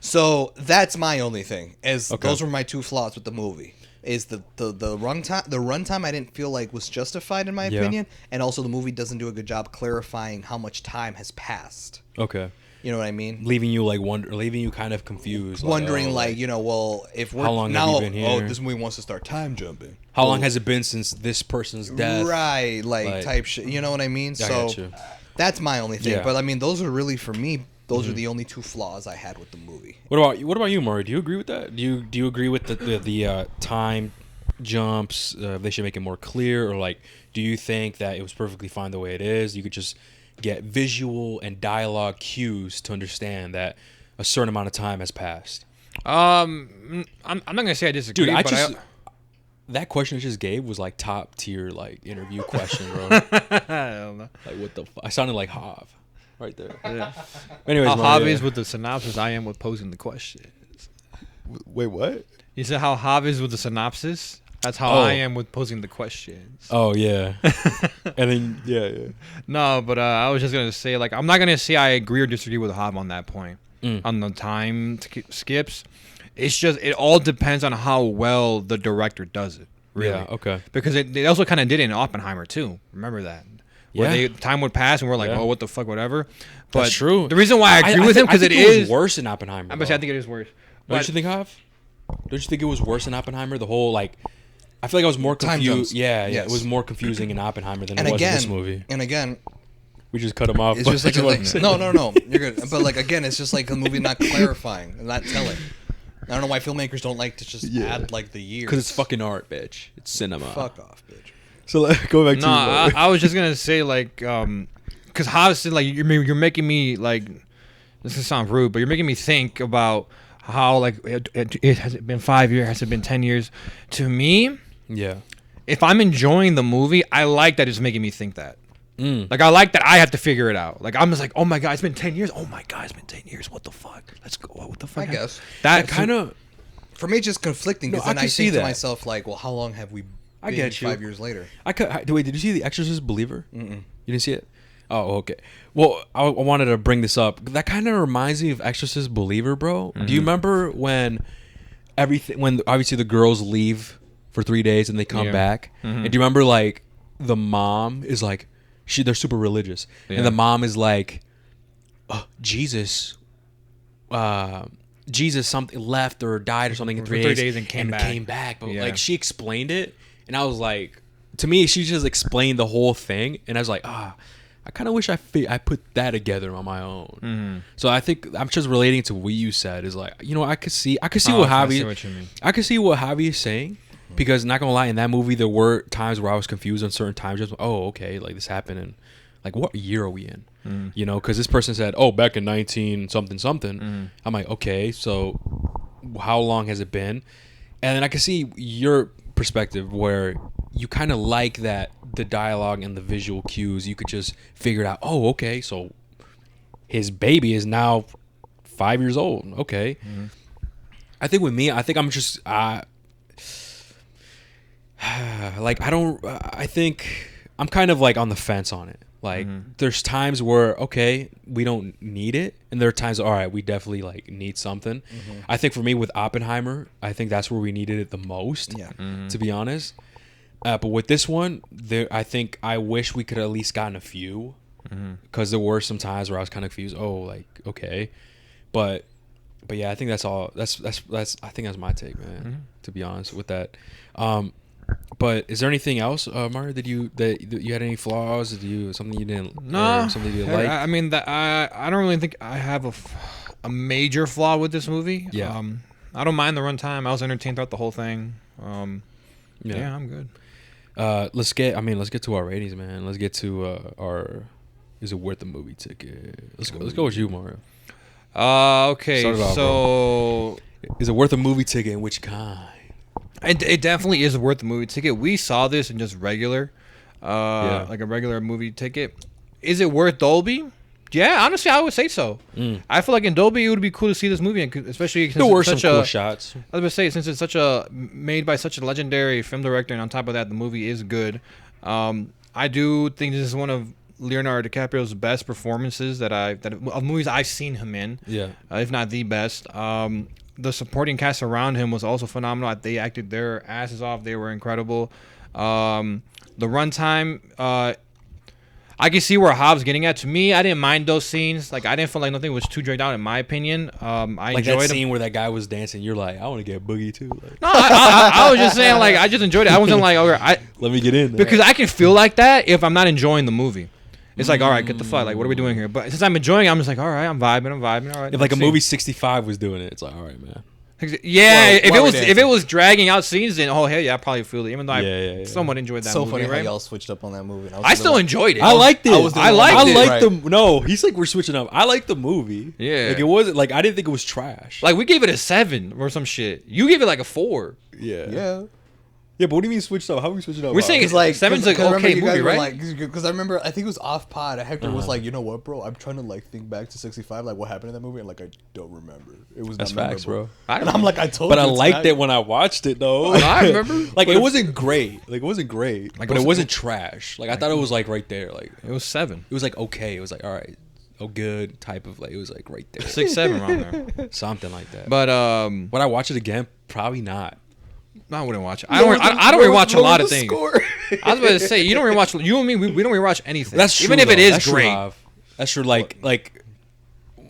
So that's my only thing. Okay. Those were my 2 flaws with the movie. Is the runtime I didn't feel like was justified in my Yeah. opinion, and also the movie doesn't do a good job clarifying how much time has passed. okay, You know what I mean? leaving you like leaving you kind of confused, Wondering oh, like, you know, well, if we're How long now, have you been here? oh, this movie wants to start time jumping. how long has it been since this person's death? Right, like Like- type shit. You know what I mean? I So got you. that's my only thing. Yeah. But I mean, those are really for me. Those are the only 2 flaws I had with the movie. What about you, Maury? Do you agree with that? Do you agree with the time jumps? They should make it more clear, or like, do you think that it was perfectly fine the way it is? You could just get visual and dialogue cues to understand that a certain amount of time has passed. I'm not gonna say I disagree, Dude, I but just that question I just gave was like top tier like interview question, bro. I don't know. Like what the fuck? I sounded like Hav right there. Yeah. Anyways, How Maury, Javi yeah. is with the synopsis, I am with posing the questions. Wait, what? You said how Javi is with the synopsis. That's how Oh. I am with posing the questions. Oh yeah. And then yeah. No, but I was just gonna say, like, I'm not gonna say I agree or disagree with Javi on that point. On the time skips, it's just it all depends on how well the director does it. Really. Yeah, okay. Because they also kind of did it in Oppenheimer too. Remember that? Where Yeah. time would pass and we're like, Yeah. oh, what the fuck, whatever. But That's true. The reason why I agree with him because it was is worse in Oppenheimer. I'm bro. gonna say I think it is worse. Don't But you think, Hav? Don't you think it was worse in Oppenheimer? The whole like, I feel like I was more Time confused. jumps. Yeah, Yes. it was more confusing in Oppenheimer than And it was again, in this movie. and again, We just cut him off. it's just like, What you wanna say? no, you're good. But like again, it's just like the movie not clarifying, and not telling. I don't know why filmmakers don't like to just add like the years. Because it's fucking art, bitch. It's cinema. fuck off, bitch. So like, go back no, I was just gonna say like, because Javi said like you're making me like, this can sound rude, but you're making me think about how like it has it been 5 years, has it been 10 years? To me, yeah. if I'm enjoying the movie, I like that it's making me think that. Mm. Like I like that I have to figure it out. Like I'm just like, oh my god, it's been 10 years. Oh my god, it's been 10 years. What the fuck? Let's go. What the fuck? I guess that Kind of. for me, it's just conflicting because No, I then I can see think to that. myself like, well, how long have we I been get you. 5 years later? I could. Wait, did you see The Exorcist Believer? Mm-mm. You didn't see it? Oh, okay. Well, I wanted to bring this up. That kind of reminds me of Exorcist Believer, bro. Do you remember when when obviously the girls leave for 3 days and they come Yeah. back? And do you remember like the mom is like, they're super religious, Yeah. and the mom is like, Jesus something left or died or something in For 3 3 days, days and came back. But Yeah. like she explained it, and I was like, to me, she just explained the whole thing, and I was like, I kind of wish I put that together on my own. So I think I'm just relating to what you said is like, you know, I could see what I see Javi, what you mean. I could see what Javi is saying, because not gonna lie, in that movie there were times where I was confused on certain times. Just okay, like this happened in, like, what year are we in? You know, because this person said, back in 19 something something. I'm like, okay, so how long has it been? And then I can see your perspective where you kind of like that the dialogue and the visual cues, you could just figure it out. Oh, okay, so his baby is now 5 years old. Okay. I think with me, I think I'm just like, I think I'm kind of like on the fence on it. Like, there's times where, okay, we don't need it, and there are times, all right, we definitely like need something. I think for me with Oppenheimer, I think that's where we needed it the most. Yeah. To be honest. But with this one, I think I wish we could at least gotten a few, because there were some times where I was kind of confused. Oh, like, okay, but yeah, I think that's all. That's I think that's my take, man. To be honest with that. But is there anything else, Mario, that you had any flaws? Did you something you didn't? No, or something you didn't like? I mean, I don't really think I have a major flaw with this movie. Yeah. I don't mind the runtime. I was entertained throughout the whole thing. Yeah, I'm good. Let's get to our ratings, man. Let's get to our. Is it worth the movie ticket? Let's go with you, Mario. Okay, Start it off, so Is it worth a movie ticket, and which kind? It definitely is worth the movie ticket. We saw this in just regular, like a regular movie ticket. Is it worth Dolby? Yeah, honestly, I would say so. I feel like in Dolby it would be cool to see this movie, especially since There were it's some such cool a. shots. I was gonna say, since it's such a made by such a legendary film director, and on top of that, the movie is good. I do think this is one of Leonardo DiCaprio's best performances of movies I've seen him in. Yeah. If not the best. The supporting cast around him was also phenomenal. They acted their asses off. They were incredible. The runtime. I can see where Hobbs getting at. To me, I didn't mind those scenes. Like I didn't feel like nothing was too dragged out, in my opinion. I Like enjoyed that them. scene where that guy was dancing. You're like, I want to get boogie too. Like, No, I was just saying, like, I just enjoyed it. I wasn't like, okay, let me get in there. because I can feel like that if I'm not enjoying the movie. It's like, all right, get the fuck. Like, what are we doing here? But since I'm enjoying it, I'm just like, all right, I'm vibing. All right. if like a let's see. movie 65 was doing it, it's like, all right, man. Yeah, Well, if it was dragging out scenes, then hell yeah, I probably feel it. Even though I Yeah. somewhat enjoyed that so movie, funny how right? y'all switched up on that movie. I still enjoyed it. I liked it. I was the I one- liked I it. liked Right. the no. He's like we're switching up. I liked the movie. Yeah. like it wasn't like I didn't think it was trash. Like we gave it a 7 or some shit. You gave it like a 4. Yeah. Yeah, but what do you mean switched up? How are we switching up? We're saying Because like Seven's like remember okay you guys movie, were right? like, because I remember I think it was off pod. Hector was like, you know what, bro? I'm trying to like think back to 65, like what happened in that movie, and like I don't remember. It was That's not facts, memorable. bro. And I'm like, I told But you. I it's liked not- it when I watched it though. I remember. like But it wasn't great. Like it wasn't great. Like, but it it was- wasn't trash. Like I thought it was like right there. Like It was 7, it was like okay. It was like all right. Oh good type of like it was like right there. 6, 7 around there. Something like that. But would I watch it again? Probably not. I wouldn't watch it. I don't rewatch a lot of things. Score? I was about to say you don't rewatch. You and me, we don't rewatch anything. That's true. Even if it though. is That's true, great. Hav. That's true. Like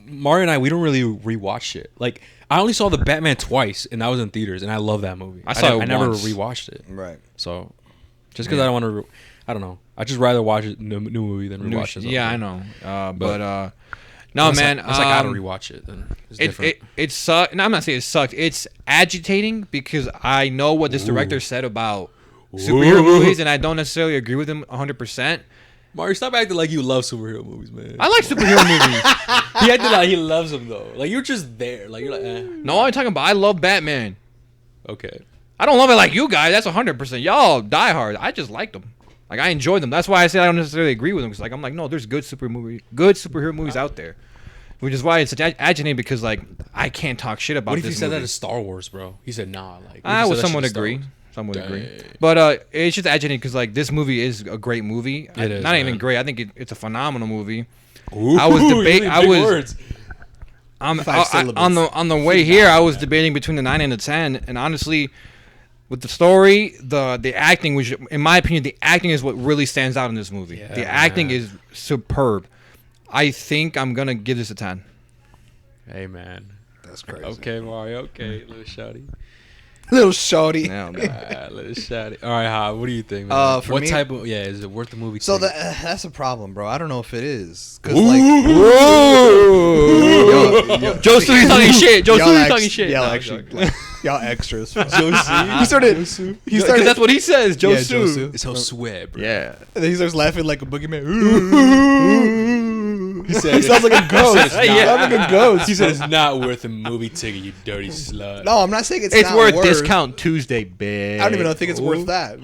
Mario and I, we don't really rewatch shit. Like I only saw the Batman twice, and that was in theaters, and I love that movie. I saw it I never once. rewatched it. Right. So just because I don't want to, I don't know. I just rather watch it new movie than New rewatch shit. it. Yeah, I know. No, Unless man. Unless I gotta rewatch it, then it's different. It sucked. No, I'm not saying it sucked. It's agitating because I know what this director said about superhero movies, and I don't necessarily agree with him 100%. Mario, stop acting like you love superhero movies, man. I like superhero movies. He acted like he loves them though. Like you're just there. Like you're like, No, I'm talking about I love Batman. okay. I don't love it like you guys. That's 100%. Y'all die hard. I just like them. Like I enjoy them. That's why I say I don't necessarily agree with them. Cause like I'm like, no, there's good superhero movies out there, which is why it's such agitating because like I can't talk shit about. What if this you said movie. that to Star Wars, bro? He said nah. Like what if I you would said that somewhat shit to Star agree. Wars? Some would agree. Dang. But it's just agitating because like this movie is a great movie. It is, not even man. great. I think it's a phenomenal movie. Ooh, I was debate. really I big was. words. On the way here, I was debating between the 9 and the 10, and honestly, with the story, the acting, which in my opinion, the acting is what really stands out in this movie. Yeah, the acting man. is superb. I think I'm gonna give this a 10. Hey man. That's crazy. Okay, Mario. Okay, little shouty. Little shorty. Yeah, man. Little shouty. All right, Ha. What do you think, man? For what me- type of is it worth the movie? So ticket? that's a problem, bro. I don't know if it is. Cause Ooh. like, Joe Sue's talking shit. Joe y'all Sue's ex- talking shit. Y'all No, I'm actually, joking. like, y'all extras. Joe Su? He started. He Because started. that's what he says. Joe Yeah, Sue. Joe Sue. It's so sweat, bro. Yeah. And then he starts laughing like a boogeyman. He said He sounds like a ghost. it's not. He sounds like a ghost. He said it's not worth a movie ticket, you dirty slut. No, I'm not saying it's It's not worth discount Tuesday, bitch. I don't even know. Think it's worth that.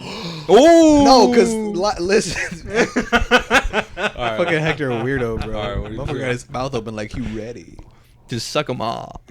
Oh No, because listen, right. fucking Hector a weirdo, bro. All right, what do you Motherfucker think? got his mouth open like he ready. Just suck them all.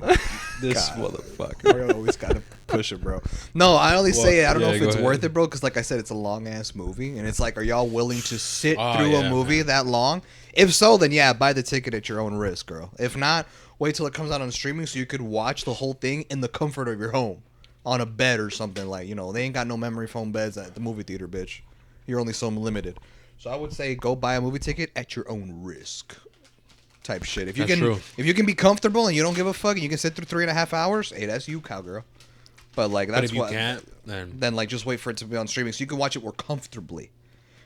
this God. motherfucker. Mario always gotta push it, bro. No, I only say it. I don't know yeah, if go it's ahead. worth it, bro. Because like I said, it's a long ass movie, and it's like, are y'all willing to sit Oh, through yeah, a movie that long? If so, then yeah, buy the ticket at your own risk, girl. If not, wait till it comes out on streaming so you could watch the whole thing in the comfort of your home, on a bed or something. Like, you know, they ain't got no memory foam beds at the movie theater, bitch. You're only so limited. So I would say go buy a movie ticket at your own risk. Type shit. If you That's can, true. if you can be comfortable and you don't give a fuck, and you can sit through 3.5 hours. Hey, that's you, cowgirl. But like that's But if you what. can't, then Like just wait for it to be on streaming so you can watch it more comfortably.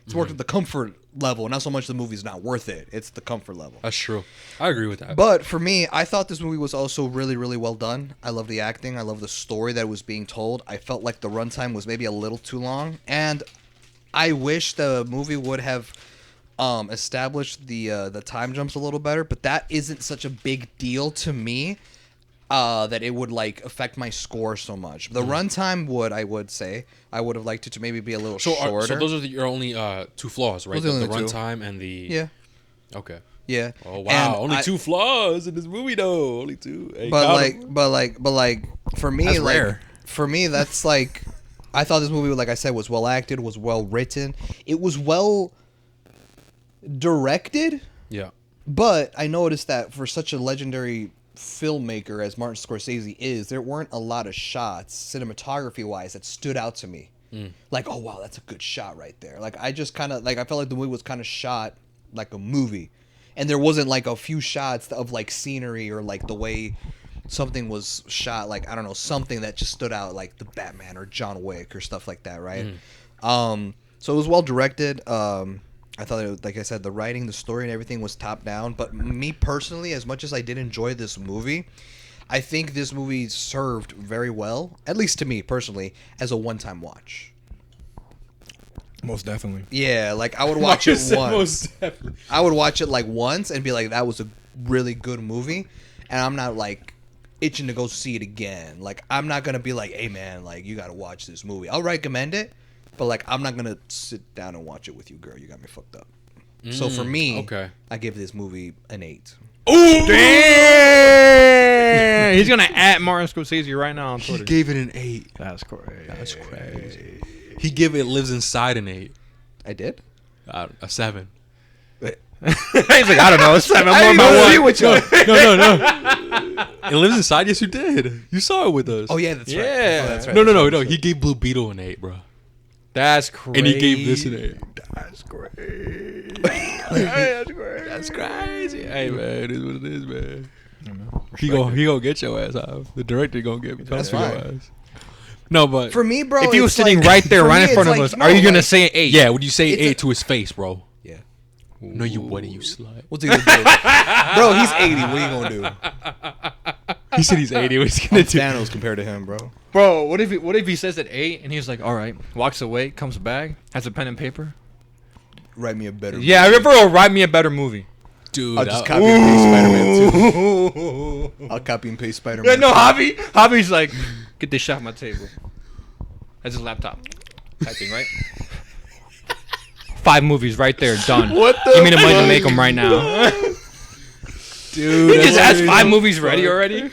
It's worth the comfort level, not so much the movie's not worth it. It's the comfort level. that's true. I agree with that. But for me, I thought this movie was also really, really well done. I love the acting. I love the story that was being told. I felt like the runtime was maybe a little too long, and I wish the movie would have established the time jumps a little better. But that isn't such a big deal to me. that it would like affect my score so much. The runtime I would say I would have liked it to maybe be a little shorter. So those are your only two flaws, right? Those are The the only two. runtime and the Yeah, Okay. yeah. Oh wow, And only I- two flaws in this movie though. Only two. Hey, But count like, 'em. but like, for me, That's like, rare. for me, that's like, I thought this movie, like I said, was well acted, was well written, it was well directed. Yeah. But I noticed that for such a legendary filmmaker as Martin Scorsese is, there weren't a lot of shots, cinematography-wise, that stood out to me. Like, oh wow, that's a good shot right there. Like, I just kind of like I felt like the movie was kind of shot like a movie, and there wasn't like a few shots of like scenery or like the way something was shot. Like I don't know, something that just stood out, like the Batman or John Wick or stuff like that, right? So it was well directed. I thought, like I said, the writing, the story, and everything was top down. But me personally, as much as I did enjoy this movie, I think this movie served very well, at least to me personally, as a one-time watch. Most definitely. Yeah, like I would watch it once. Most definitely. I would watch it like once and be like, that was a really good movie. And I'm not like itching to go see it again. Like I'm not gonna be like, hey man, like you gotta watch this movie. I'll recommend it, but like I'm not gonna sit down and watch it with you, girl. You got me fucked up. So for me, okay. I give this movie an 8. Damn! He's gonna at Martin Scorsese right now on He Twitter. gave it an 8. That's crazy. That's crazy. He lives inside an 8. I did. A 7. He's like, I don't know, it's 7 more didn't about even what? see what you. No. It lives inside. Yes, you did. You saw it with us. Oh yeah, that's right. Yeah. Oh, that's right. No. He gave Blue Beetle an 8, bro. That's crazy. And he gave this an 8. That's crazy. That's crazy. Hey man, it is what it is, man. He gonna get your ass out. The director gonna get me. That's Your fine. ass. No, but For me, bro, If he was it's sitting like- right there, for right me, in front it's of like, us, no, are you gonna like- say an 8? yeah, would you say It's 8 to his face, bro? Yeah. No, you wouldn't, you slut. What's he gonna do? Bro, he's 80. What are you gonna do? He said he's 80. What's he gonna do? Thanos compared to him, bro. Bro, what if he says at 8 and he's like, all right, walks away, comes back, has a pen and paper? Write me a better. Yeah, I remember will write me a better movie. Dude, I'll just copy and paste Spider-Man too. Ooh. I'll copy and paste Spider-Man. Yeah, no, Javi's like, get this shit off my table. That's his laptop. Typing, right? 5 movies right there, done. What the Give me the money to fuck? make them right now. dude, He just that's has 5 movies ready already.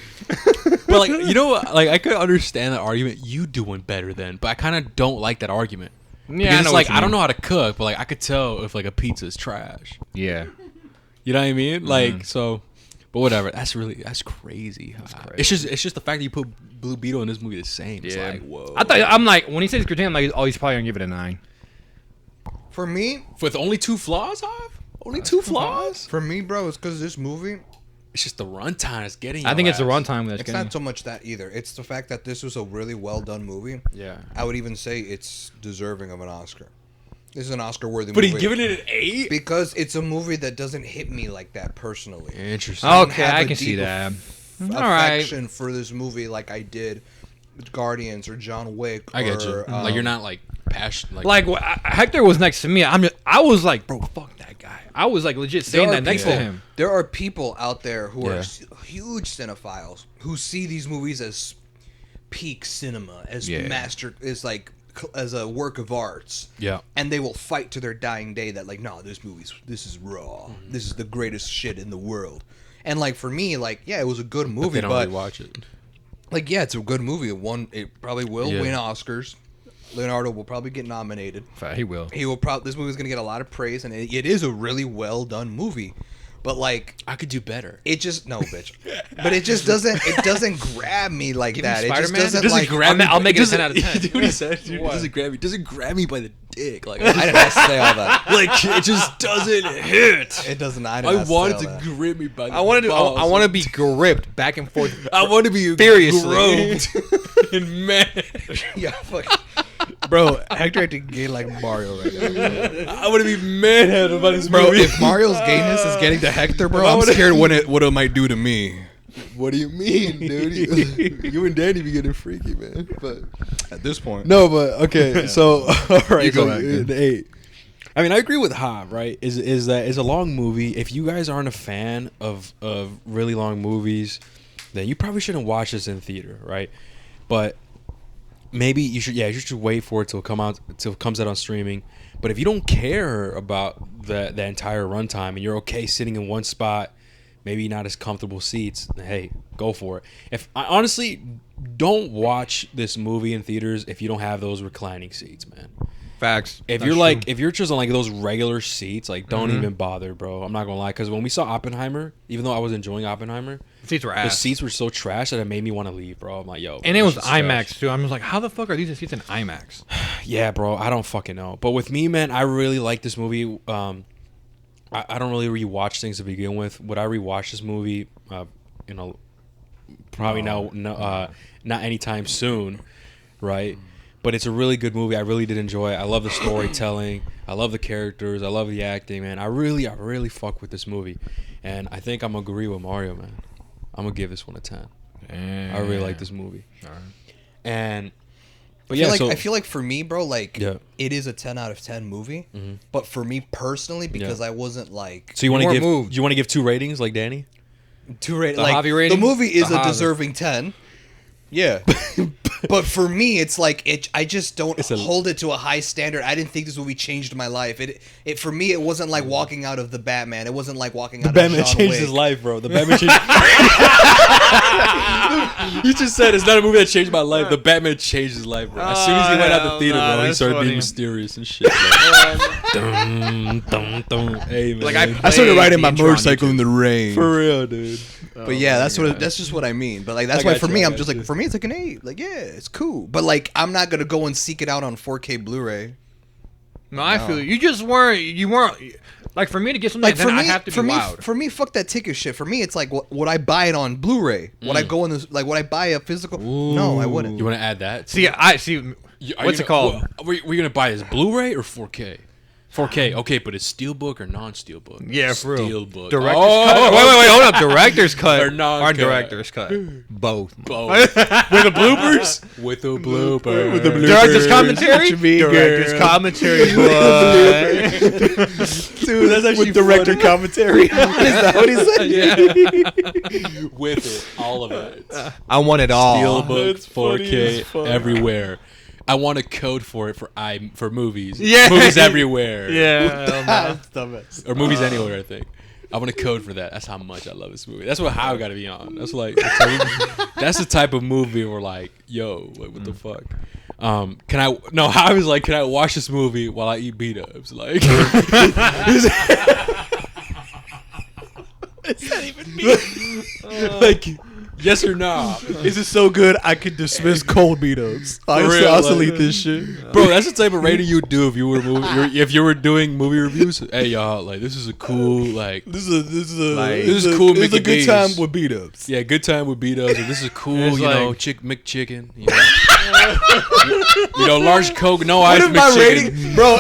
But like, you know, what? Like I could understand that argument. You doing better then, but I kind of don't like that argument. Yeah, Because I it's know like what you I don't mean. know how to cook, but like I could tell if like a pizza is trash. Yeah. You know what I mean? Like so, but whatever. That's crazy. It's just the fact that you put Blue Beetle in this movie the same. It's Yeah. like whoa. I'm like, when he says critique, I'm like, oh, he's probably gonna give it a 9. For me, With only 2 flaws, Hav? Only 2 flaws? bro, it's because this movie. It's just the runtime that's getting. I think your it's the ass. runtime that's It's getting. not so much that either. It's the fact that this was a really well done movie. Yeah. I would even say it's deserving of an Oscar. This is an Oscar-worthy But movie. he's giving it an 8. because it's a movie that doesn't hit me like that personally. Interesting. Okay, have I a can see deep that. All right. Affection for this movie like I did with Guardians or John Wick. I get you. or, Like you're not like passionate. Like Hector was next to me. I was like, bro, fuck that guy. I was like legit saying There that are next to people- him. There are people out there who are Yeah. huge cinephiles who see these movies as peak cinema, as Yeah. master, as like as a work of arts. Yeah. And they will fight to their dying day that like, no, this is raw. This is the greatest shit in the world. And like for me, like yeah, it was a good They movie, don't but really watch it. like yeah, it's a good movie. It probably will Yeah. win Oscars. Leonardo will probably get nominated. He will. He will probably. This movie is gonna get a lot of praise, and it is a really well done movie. But like, I could do better. it just no, bitch. But it just doesn't. It doesn't grab me like Give me that. It just Spider-Man? doesn't, It doesn't like. grab me. I'll make it a 10 out of 10. Dude, what he said, dude, What? it doesn't grab me. It doesn't grab me by the dick. Like I didn't have to say all that. like it just doesn't hit. It doesn't. I I didn't have to wanted say to all that. grip me by the I want to. balls. I want to be gripped back and forth. I want to be Furiously. groped and mad. Yeah, fuck. Bro, Hector had to gay like Mario right now. I want to be manhandled by this Bro, movie. if Mario's gayness is getting to Hector, bro, I'm scared what it might do to me. What do you mean, dude? You and Danny be getting freaky, man. But At this point, no, but okay. So all right, You go so back, dude. the 8. I mean, I agree with Hav, right? Is that is a long movie. If you guys aren't a fan of really long movies, then you probably shouldn't watch this in theater, right? But maybe you should. Yeah, you should wait for it till it comes out on streaming. But if you don't care about the entire runtime and you're okay sitting in one spot, maybe not as comfortable seats, hey, go for it. If I honestly don't watch this movie in theaters if you don't have those reclining seats, man. Facts. If That's you're true. like, if you're just on like those regular seats, like don't even bother, bro. I'm not gonna lie, because when we saw Oppenheimer, even though I was enjoying Oppenheimer, seats were the ass. seats were so trash that it made me want to leave, bro. I'm like, yo, bro, And it was this is IMAX trash. too. I'm just like, how the fuck are these seats in IMAX? Yeah, bro, I don't fucking know. But with me, man, I really like this movie. I don't really rewatch things to begin with. Would I rewatch this movie? Probably not anytime soon, right? But it's a really good movie. I really did enjoy it. I love the storytelling. I love the characters. I love the acting, man. I really fuck with this movie, and I think I'm gonna agree with Mario, man. I'm gonna give this one a 10. I really like this movie, and but yeah, I feel like for me, bro, like Yeah. it is a 10 out of 10 movie. But for me personally, because I wasn't like so you want to More give moved. you want to give 2 ratings like Danny? too rated. The Like Javi rating? the movie is The a Javi. deserving 10. Yeah. But for me, it's like I just don't hold it to a high standard. I didn't think this movie changed my life. It for me, it wasn't like walking out of the Batman. It wasn't like walking out Batman of John changed Wick. his life, bro. The Batman changed. You just said it's not a movie that changed my life. The Batman changed his life, bro. As soon as he went out the theater, bro, he that's started funny. being mysterious and shit. Bro. Dum, dum. Hey, man. Like, I I started played riding my the intro on motorcycle in the rain. for real, dude. But yeah, that's just what I mean. But like that's I why got for you, me, I I'm got just you. like for me, it's like an 8. Like yeah, it's cool. But like I'm not gonna go and seek it out on 4K Blu-ray. No, I feel you. You weren't like for me to get something Like like for that, me, I have to be for me, loud. for me, fuck that ticket shit. For me, it's like would I buy it on Blu-ray? Would I go in this? Like would I buy a physical? No, I wouldn't. You want to add that? See, I see. What's it called? Were you gonna buy this Blu-ray or 4K? 4K, okay, but it's steelbook or non-steelbook? Yeah, for real. Steelbook. Director's Oh! cut. Wait, hold up. Director's cut Or non-cut. director's cut? Both. Both. With the bloopers? With the blooper. With the Director's commentary. Director's commentary. Boy. Dude, that's actually With director commentary. Is that what he said? Yeah. With it, all of it. I want it all. Steelbook, That's funny 4K, as fuck. everywhere. I want a code for it for movies. Yeah. Movies everywhere. Yeah. That's dumbass. Or movies anywhere, I think. I want a code for that. That's how much I love this movie. That's what How got to be on. That's like that's the type of movie where like, yo, like what the fuck? How was like, can I watch this movie while I eat beat ups? Like like yes or no? This is so good. I could dismiss cold beat-ups. For real, I'll still like- eat this shit. Bro, that's the type of rating you would do if you were if you were doing movie reviews. Hey y'all, like this is a cool like This is a Like- This is cool This is a Mickey good D's. time with beat-ups. yeah, good time with beat ups. This is cool, It's you know, like- McChicken. You know, large Coke, no What ice if my McChicken. rating, bro?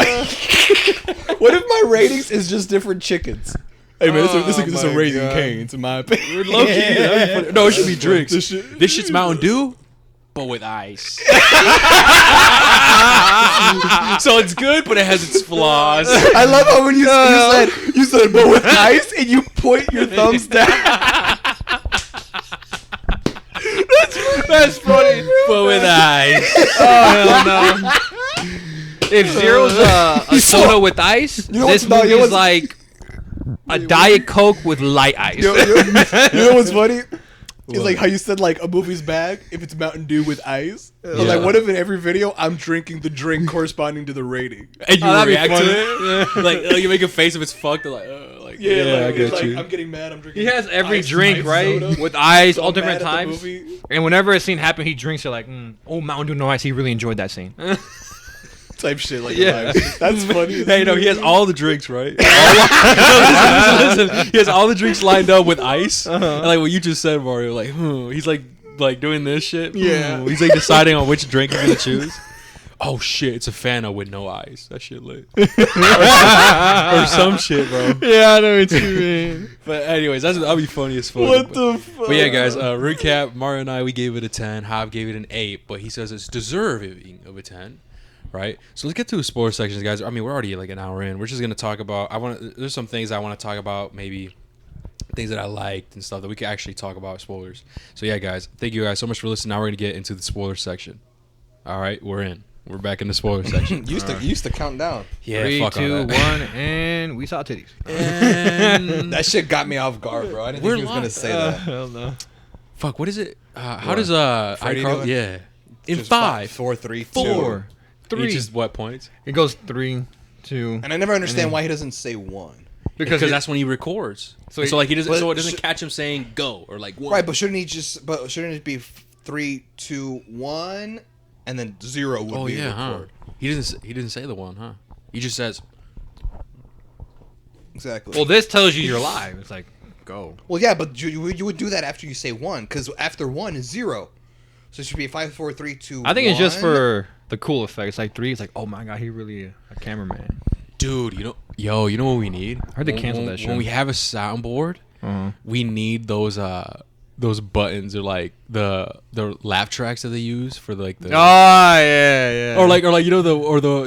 What if my ratings is just different chickens? Hey man, this is a my Raising God. Cane's in my opinion. Low key, that'd be funny. No, it should be drinks. This This, shit- shit's Mountain Dew, but with ice. So it's good, but it has its flaws. I love how when you said but with ice and you point your thumbs down. That's funny. But with ice. Oh hell no. If Zero's a soda with ice, know this what's about- you know movie's what's- like a Diet Coke with light ice. You know what's funny? It's like how you said like a movie's bad if it's Mountain Dew with ice. I'm Yeah. like, what if in every video I'm drinking the drink corresponding to the rating? And you that'd be react funny. to it. Like you make a face if it's fucked. Like, yeah, I like, get like, you. I'm getting mad. I'm drinking. He has every ice drink, right? soda. With ice, So all I'm different mad at the times. movie. And whenever a scene happens, he drinks it like, oh, Mountain Dew, no ice. He really enjoyed that scene. Type shit like Yeah. that. That's funny. Hey, no, he has all the drinks, right? Listen, he has all the drinks lined up with ice. And like what you just said, Mario, like, he's like doing this shit. Yeah. He's like deciding on which drink he's gonna choose. Oh shit, it's a Fanta with no ice. That shit lit. Or some shit, bro. Yeah, I know what you mean. But anyways, that'll be funny as fuck. What the fuck? But yeah, guys, recap. Mario and I, we gave it a 10. Hob gave it an 8, but he says it's deserving of a 10. Right, so let's get to the sports sections, guys. I mean, we're already like an hour in. We're just gonna talk about. There's some things I want to talk about, maybe things that I liked and stuff that we could actually talk about spoilers. So yeah, guys, thank you guys so much for listening. Now we're gonna get into the spoiler section. All right, we're back in the spoiler section. You used to count down. Yeah, 3, fuck 2, all that. 1, and we saw titties. And That shit got me off guard, bro. I didn't think he was gonna say that. Hell no. fuck, what is it? How What? does Freddy iCarly? do it? Yeah, in Just 5, 4, 3, 2. 4, 3. Each is what points? It goes 3, 2. And I never understand then- why he doesn't say 1. Because that's when he records. So So like he doesn't. But So it doesn't sh- catch him saying go or like 1. Right, but shouldn't it be 3, 2, 1, and then 0 would Oh be yeah, huh? record. He didn't say the 1, huh? He just says. Exactly. Well, this tells you you're live. It's like, go. Well, yeah, but you would do that after you say 1, because after 1 is 0. So it should be 5, 4, 3, 2, I think it's just 1. for the cool effect. It's like 3. It's like, oh my god, he really a cameraman. Dude, you know what we need? I heard they canceled when, that show. When we have a soundboard, we need those buttons or like the laugh tracks that they use for like the Oh yeah. or like you know the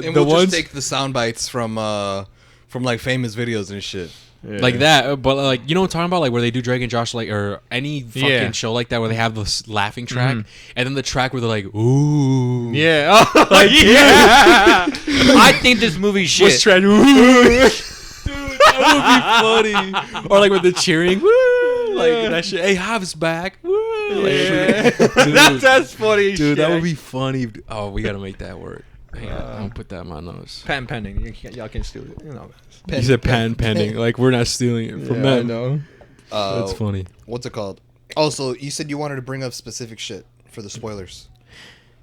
And the we'll ones just take the sound bites from like famous videos and shit. like that, but like you know what I'm talking about, like where they do Drake and Josh, like, or any fucking Yeah. show like that where they have this laughing track and then the track where they're like ooh Yeah. Oh, like, yeah. I think this movie's shit. what's trend ooh. Dude, that would be funny. Or like with the cheering woo, like that shit. Hey, Hobbs back woo. Like, Yeah. dude, That's funny. as dude, that shit. would be funny. Oh, we gotta make that work. Hang on, I'm gonna put that in my nose. patent pending. Y'all can steal it. You know. You said pen pending. Like we're not stealing it from men. know. That's funny. What's it called? Also, you said you wanted to bring up specific shit for the spoilers.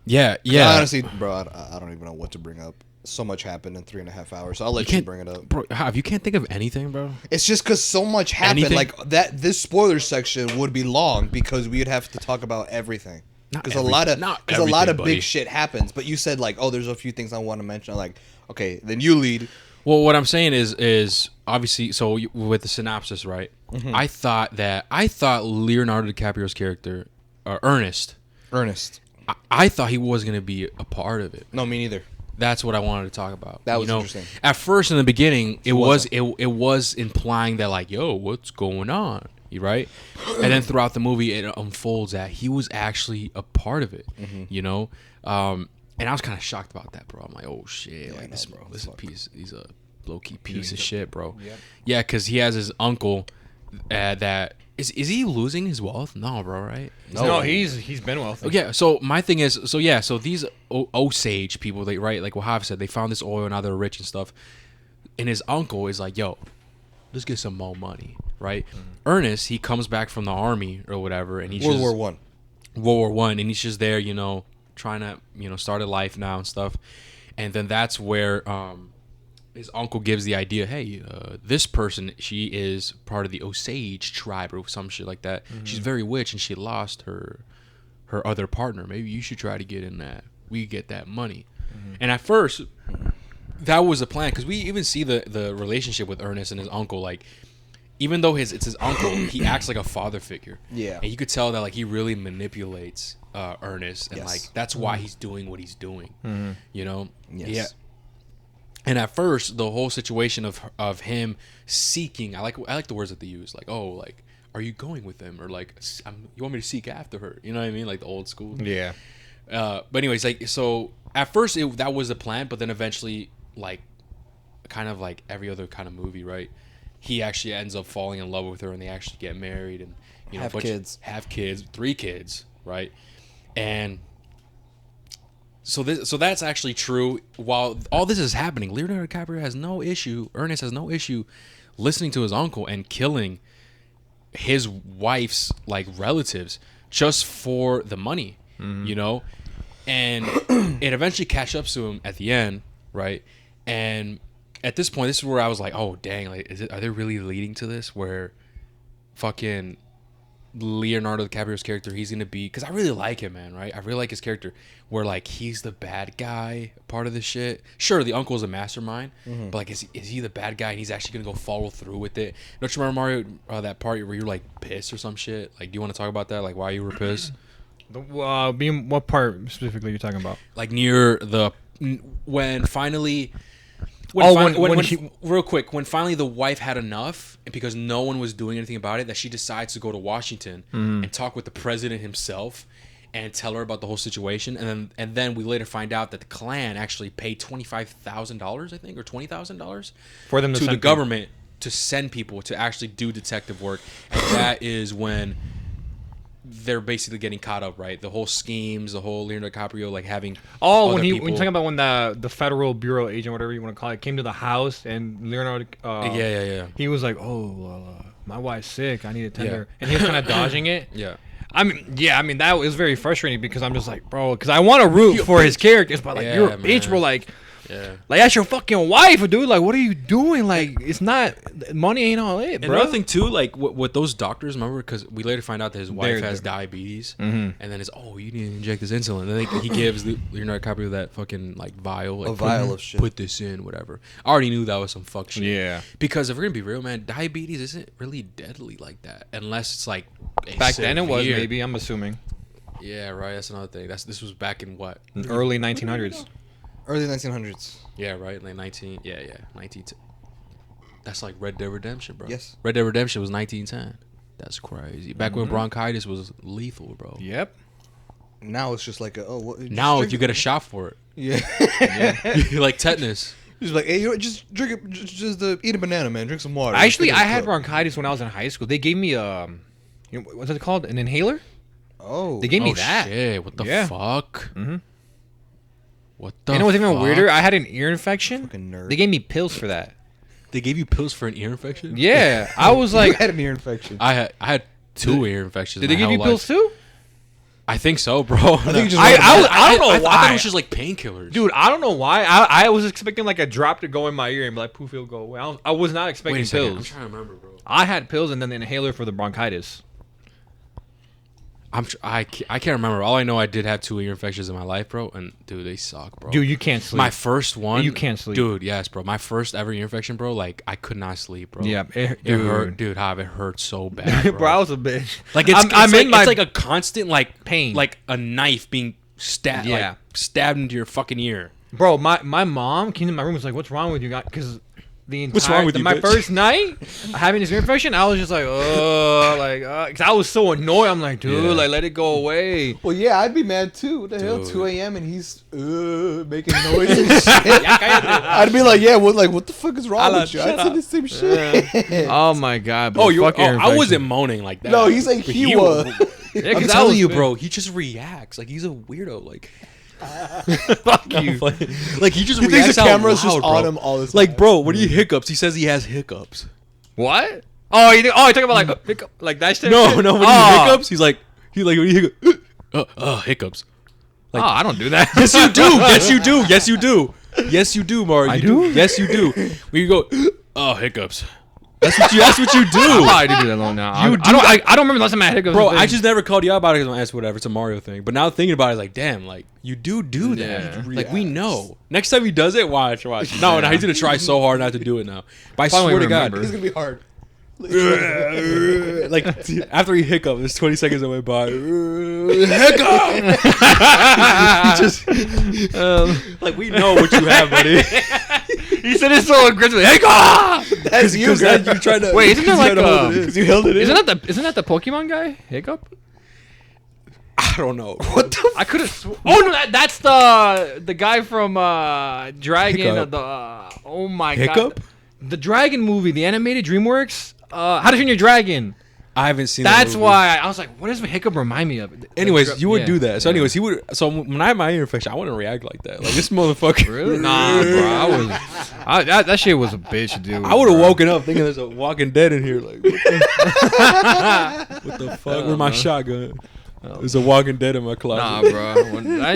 Yeah. Honestly, bro, I don't even know what to bring up. So much happened in 3.5 hours. So I'll let you can't- bring it up. Bro, Hav, you can't think of anything, bro. It's just because so much happened. Anything? Like that, this spoiler section would be long because we'd have to talk about everything. Not Because a lot of everything, buddy. big shit happens. But you said like, oh, there's a few things I want to mention. I'm like, okay, then you lead. Well, what I'm saying is obviously so with the synopsis, right? I thought Leonardo DiCaprio's character, Ernest, I thought he was gonna be a part of it. No, me neither. That's what I wanted to talk about. That was you know, interesting. At first, in the beginning, it was wasn't. it was implying that like, yo, what's going on? You right? And then throughout the movie, it unfolds that he was actually a part of it. You know, and I was kind of shocked about that, bro. I'm like, oh shit, like this is a piece. He's a low key piece of shit, bro. Yep. Yeah, because he has his uncle that is he losing his wealth? No, bro, right? No, he's been wealthy. Yeah, so my thing is, so these Osage people, they right, like what Hav said, they found this oil, now they're rich and stuff. And his uncle is like, yo, let's get some more money, right? Ernest, he comes back from the army or whatever, and he's World just, War World War I, and he's just there, you know, trying to, you know, start a life now and stuff. And then that's where his uncle gives the idea, hey, this person, she is part of the Osage tribe or some shit like that. She's very rich and she lost her other partner. Maybe you should try to get in that. We get that money. And at first, that was the plan, because we even see the relationship with Ernest and his uncle. Like, even though it's his uncle, he acts like a father figure. Yeah. And you could tell that like he really manipulates Ernest, and Yes. like that's why he's doing what he's doing. You know. Yes. Yeah. And at first, the whole situation of him seeking, I like the words that they use, like, oh, like, are you going with him, or like, you want me to seek after her? You know what I mean, like the old school. Yeah. But anyways, like, so at first that was the plan, but then eventually, like, kind of like every other kind of movie, right? He actually ends up falling in love with her, and they actually get married, and you know, Have kids, 3 kids, right? And so that's actually true. While all this is happening, Leonardo DiCaprio has no issue. Ernest has no issue listening to his uncle and killing his wife's like relatives just for the money, you know. And it eventually catch up to him at the end, right? And at this point, this is where I was like, oh dang, like, are they really leading to this where fucking Leonardo DiCaprio's character, he's gonna be, because I really like him, man, right? I really like his character, where like he's the bad guy part of this shit. Sure, the uncle's a mastermind, but like is he the bad guy, and he's actually gonna go follow through with it? Don't you remember, Mario, that part where you're like pissed or some shit? Like, do you want to talk about that, like why you were pissed? What part specifically you're talking about? Like near the when finally real quick, when finally the wife had enough, and because no one was doing anything about it, that she decides to go to Washington and talk with the president himself and tell her about the whole situation, and then we later find out that the Klan actually paid $25,000, I think, or $20,000 for them to the government to send people to actually do detective work, and that is when they're basically getting caught up, right? The whole schemes, the whole Leonardo DiCaprio like having when you're talking about when the Federal Bureau agent, whatever you want to call it, came to the house and Leonardo, he was like, my wife's sick, I need to tend her, and he was kind of dodging it. I mean, that was very frustrating because I'm just like, bro, because I want to root for his characters, but like, you're a bitch, bro, like. Yeah. Like, that's your fucking wife, dude. Like, what are you doing? Like, it's not... Money ain't all it, bro. Another thing, too, like, what those doctors, remember? Because we later find out that his wife has diabetes. And then it's, you need to inject this insulin. And then he gives Leonardo DiCaprio that fucking, like, vial. Like, a vial of shit. Put this in, whatever. I already knew that was some fuck shit. Yeah. Because if we're going to be real, man, diabetes isn't really deadly like that. Unless it's, like, back then it was, maybe, I'm assuming. Yeah, right. That's another thing. This was back in what? Early 1900s. Early 1900s. Yeah, right. Like 19. That's like Red Dead Redemption, bro. Yes. Red Dead Redemption was 1910. That's crazy. Back when bronchitis was lethal, bro. Yep. Now it's just like now you get a shot for it. Yeah. Like tetanus. He's like, hey, just drink it. Just eat a banana, man. Drink some water. Actually, I had bronchitis when I was in high school. They gave me what's it called? An inhaler. Oh. They gave me that. Shit. What the fuck? Mm-hmm. What the? You know what's even weirder? I had an ear infection. Fucking nerd. They gave me pills for that. They gave you pills for an ear infection? Yeah, I was like, you had an ear infection. I had two ear infections. Did they give you pills too? I think so, bro. I think you just I don't know why. I thought it was just like painkillers. Dude, I don't know why. I was expecting like a drop to go in my ear and be like, poof, it'll go away. I was not expecting Wait a second. pills. I'm trying to remember, bro. I had pills and then the inhaler for the bronchitis. I can't remember. All I know, I did have two ear infections in my life, bro. And dude, they suck, bro. Dude, you can't sleep. My first one, you can't sleep, dude. Yes, bro. My first ever ear infection, bro. Like I could not sleep, bro. Yeah, it hurt, dude. It hurt so bad, bro. Bro, I was a bitch. Like it's like a constant like pain, like a knife being stabbed, like, stabbed into your fucking ear. Bro, my mom came to my room and was like, "What's wrong with you, guys?" Because what's wrong with you, my bitch? first night having this ear infection, I was just like, because I was so annoyed. I'm like, dude, like let it go away. Well, yeah, I'd be mad too. What the hell, 2 a.m. and he's making noise and shit. I'd be like, yeah, what the fuck is wrong with you? I'd say the same shit. Oh my god. I wasn't moaning like that. No, he's like he was. I'm telling you, bro. He just reacts like he's a weirdo. Like. Fuck you. Like he just he reacts thinks the camera's just bro. on him all the time. Like, bro, when he hiccups, he says he has hiccups. What? Oh, you talking about like hiccup, like that shit? No. When he hiccups, he's like when he hiccups, hiccups. Like, I don't do that. Yes, you do. Yes, you do. Yes, you do. Yes, you do, Mario. I do. Yes, you do. When you go, hiccups. That's what you do. I probably do that long now. I don't remember the last time I had hiccups. Bro, I just never called you out about it because I'm like, whatever. It's a Mario thing. But now thinking about it, like, damn, like you do that. Yeah. Like we know. Next time he does it, watch. No, he's gonna try so hard not to do it now. But I swear to God, it's gonna be hard. Like after he hiccups, there's 20 seconds that went by. Hiccup. Like we know what you have, buddy. He said it so aggressively. Hiccup. That's you, guys. You trying to wait? Isn't that like because you held it in? Isn't that the Pokemon guy? Hiccup. I don't know. What the? I could have. Oh no, that's the guy from Dragon. Oh my god. Hiccup. The Dragon movie, the animated DreamWorks. How to Train Your Dragon. I haven't seen. That's why I was like, what does Hiccup remind me of? Anyways, you would do that. So, anyways, he would. So when I had my ear infection, I wouldn't react like that. Like this motherfucker. Really? Nah, bro. That shit was a bitch, dude. I would have woken up thinking there's a Walking Dead in here. Like, what the fuck? Where's my shotgun? There's a Walking Dead in my closet. Nah, bro.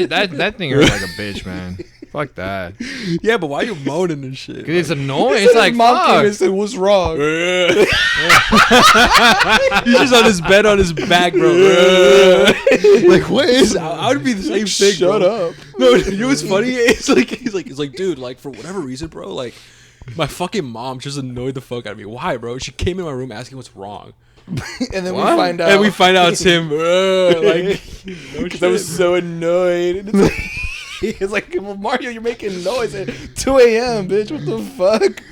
That thing hurt like a bitch, man. Fuck that. Yeah, but why you moaning and shit? Cause it's annoying. It's like, mom came fuck. and said, "What's wrong?" He's just on his bed on his back, bro. Like, what is? I would be the same thing. Shut up. No, you know what's funny? It's like, dude, like for whatever reason, bro, like my fucking mom just annoyed the fuck out of me. Why, bro? She came in my room asking what's wrong. And then we find out. Like, because I was so annoyed. It's like, well, Mario, you're making noise at 2 a.m., bitch. What the fuck?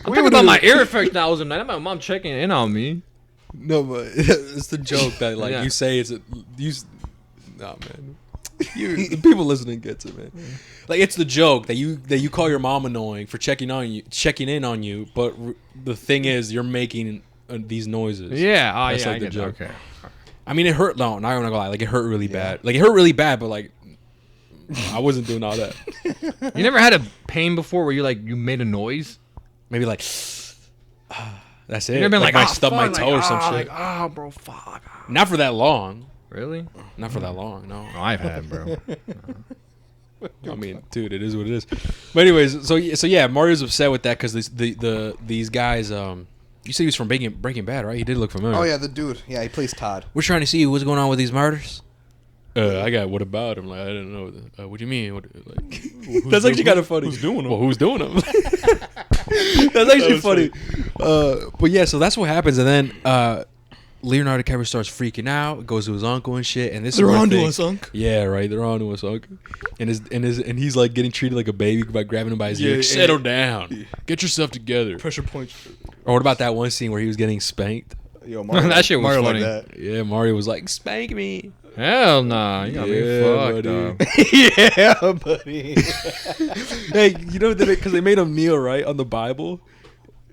I'm talking about my ear infection. I was at night. My mom checking in on me. No, but it's the joke that like Yeah. you say it's nah, man. The people listening gets it, man. Like it's the joke that you call your mom annoying for checking in on you, but the thing is you're making these noises. Yeah, That's yeah, like I the get joke. that. Okay. I mean, it hurt. No, not gonna lie. Like it hurt really bad. Like it hurt really bad, but like I wasn't doing all that. You never had a pain before where you made a noise? Maybe like that's it. You never been like, I "Ah, stubbed my fuck," toe or some like, shit. bro, fuck. Not for that long. Really? Not for that long. No. No, I've had, bro. I mean, dude, it is what it is. But anyways, so yeah, Mario's upset with that because these guys. You said he was from Breaking Bad, right? He did look familiar. Oh, yeah, the dude. Yeah, he plays Todd. We're trying to see what's going on with these murders. I got what about him? Like I didn't know. What do you mean? That's actually kind of funny. Who's doing them? Well, who's doing them? That's actually funny. But yeah, so that's what happens, and then Leonardo DiCaprio starts freaking out, goes to his uncle and shit, and this They're is on one to thing. us, Unc. Yeah, right. They're on to us, Unc. And he's like getting treated like a baby by grabbing him by his ear. Yeah, Settle down. Get yourself together. Pressure points. Or what about that one scene where he was getting spanked? Yo, That shit was Mario funny. like that. Yeah, Mario was like, "Spank me." Hell nah. You got me Yeah, fucked buddy. up. Yeah, buddy. Hey, you know because they made him kneel right on the Bible.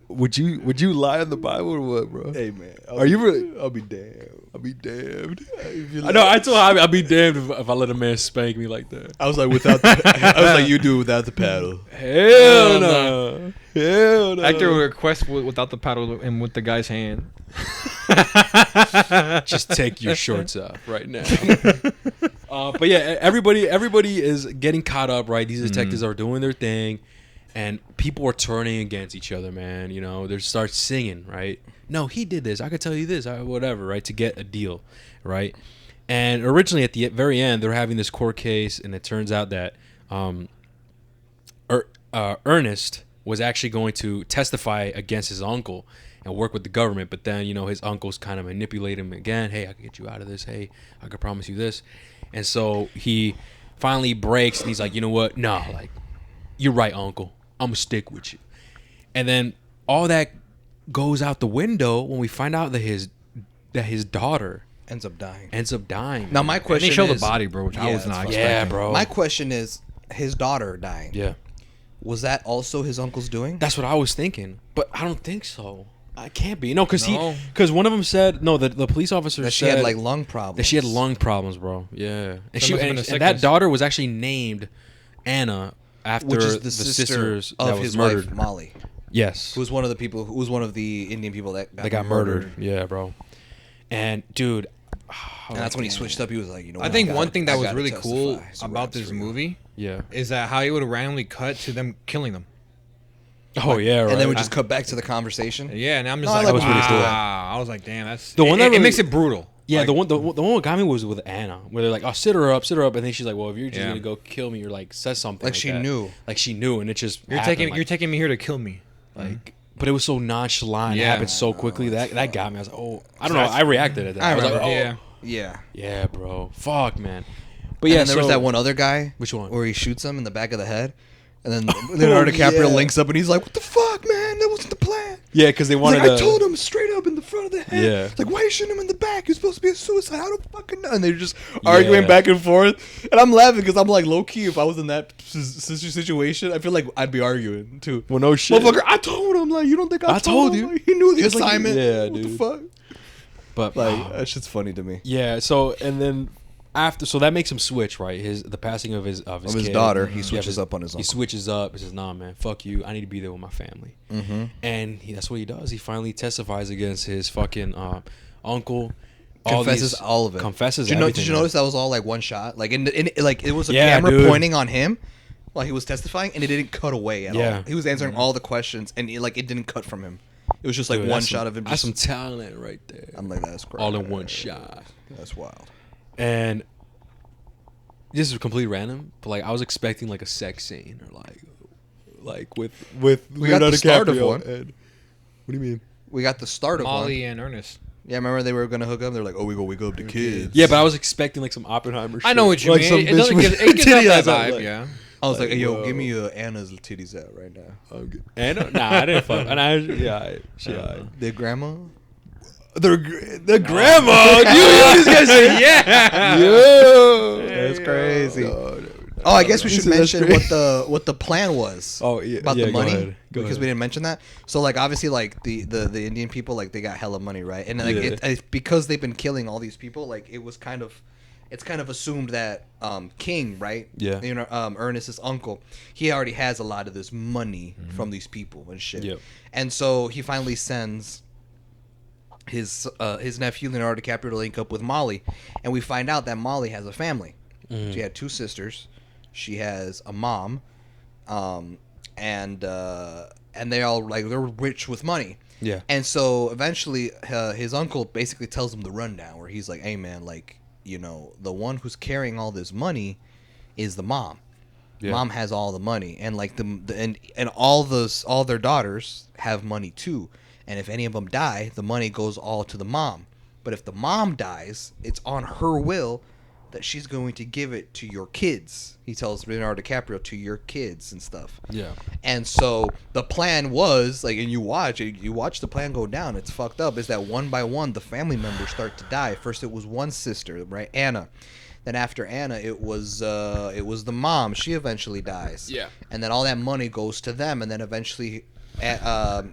Would you lie on the Bible or what, bro? Hey, man. Are you really? I'll be damned. I'll be damned. I know. I told him I'll be damned if I let a man spank me like that. I was like, I was like, you do it without the paddle. Hell no. Hell no. Actor would request without the paddle and with the guy's hand. Just take your shorts off right now. But yeah, everybody is getting caught up, right? These detectives are doing their thing, and people are turning against each other, man. You know, they start singing, right? No, he did this. I could tell you this, whatever, right? To get a deal, right? And originally, at the very end, they're having this court case, and it turns out that Ernest was actually going to testify against his uncle and work with the government, but then, you know, his uncles kind of manipulate him again. Hey, I can get you out of this. Hey, I can promise you this. And so he finally breaks, and he's like, you know what? No, like, you're right, uncle. I'm gonna stick with you. And then all that goes out the window when we find out that his daughter Ends up dying. man. Now, my And question they show is... the body, bro, which I was that's not fucked. expecting. Yeah, bro. My question is, his daughter dying. Yeah. Was that also his uncle's doing? That's what I was thinking, but I don't think so. I can't be. No, because No. one of them said, no, the police officer That said she had, like, lung problems. that she had lung problems, bro. Yeah. And So it must have been a and that sickness. daughter was actually named Anna after Which is the sister sisters of that was his murdered. wife, Molly. Yes. Who was one of the people... Who was one of the Indian people that got murdered. Yeah, bro. And, dude. And that's when he switched up. He was like, you know what? I think gotta- one thing that I was gotta really testify. cool So about raps this for you. movie Yeah. is that how he would randomly cut to them killing them. Oh, yeah, right. And then we just cut back to the conversation. Yeah, and I'm just No, I like, like wow. what he's doing. I was like, damn, that's The one that it really- makes it brutal. Yeah, Like, the one what got me was with Anna, where they're like, "Oh, sit her up," and then she's like, "Well, if you're just Yeah. gonna go kill me," or like says something Like she that. knew. like she knew, and it just you're happened, taking like, you're taking me here to kill me. like, but it was so nonchalant, it Yeah. happened so quickly that got me. I was like, "Oh, I don't know." I reacted at that. I I was like, remember, "Oh, Yeah. Yeah. yeah, bro, fuck, man." But Yeah, yeah, and there was so- that one other guy. Which one? Where he shoots him in the back of the head. And then Leonardo DiCaprio yeah. links up and he's like, what the fuck, man? That wasn't the plan. Yeah, because they He's wanted like, to. I told him straight up in the front of the head. Yeah. Like, why are you shooting him in the back? You're supposed to be a suicide. How do I fucking know? And they're just arguing Yeah. back and forth. And I'm laughing because I'm like, low key, if I was in that situation, I feel like I'd be arguing too. Well, no shit. Motherfucker, I told him. Like, you don't think I told him? you. Like, he knew the It's like- assignment. yeah, what dude. the fuck? But Like, that shit's funny to me. yeah, so and then after, so that makes him switch, right? The passing of his Of his kid. daughter, he Yeah, switches up on his He uncle. switches up. He says, "Nah, man, fuck you. I need to be there with my family." Mm-hmm. And that's what he does. He finally testifies against his fucking uncle. Confesses all of it. Confesses. Did you, everything, did you man. notice that was all like one shot? Like like it was a Yeah, camera dude. pointing on him while he was testifying, and it didn't cut away at Yeah. all. He was answering all the questions, and it didn't cut from him. It was just like Dude, one that's shot some- of him. That's Just, some talent right there. I'm like, that's crazy. All in one shot. That's wild. And this is completely random, but like I was expecting like a sex scene or like with We got the start of one. And, what do you mean? We got the start of Molly one. and Ernest. Yeah, remember they were gonna hook up. They're like, "Oh, we go wake up the kids." Yeah, but I was expecting like some Oppenheimer. I know what you like mean. some It bitch doesn't with get, it gives titty off eyes that out, vibe, like- yeah. I was like, "Yo, whoa. give me Anna's titties out right now." Okay. Anna? Nah, I didn't fuck. And I, yeah, Their grandma. the grandma. You hear these guys say, Yeah. yo, That's crazy. No. Oh, I guess we should So that's mention crazy. what the plan was. Oh, yeah, about yeah, the go money ahead. Go because ahead. we didn't mention that. So like obviously like the Indian people like they got hella money, right? And like Yeah. because they've been killing all these people, like it's kind of assumed that King, right? Yeah. You know, Ernest's uncle, he already has a lot of this money from these people and shit. Yep. And so he finally sends his nephew Leonardo DiCaprio to link up with Molly, and we find out that Molly has a family. She had 2 sisters. She has a mom, and they all like they're rich with money. Yeah. And so eventually, his uncle basically tells him the rundown, where he's like, "Hey man, like you know, the one who's carrying all this money is the mom. Yeah. Mom has all the money, and like and all their daughters have money too. And if any of them die, the money goes all to the mom. But if the mom dies, it's on her will that she's going to give it to your kids." He tells Leonardo DiCaprio, to your kids and stuff. Yeah. And so the plan was like, and you watch the plan go down. It's fucked up. Is that one by one the family members start to die. First it was one sister, right, Anna. Then after Anna, it was the mom. She eventually dies. Yeah. And then all that money goes to them. And then eventually,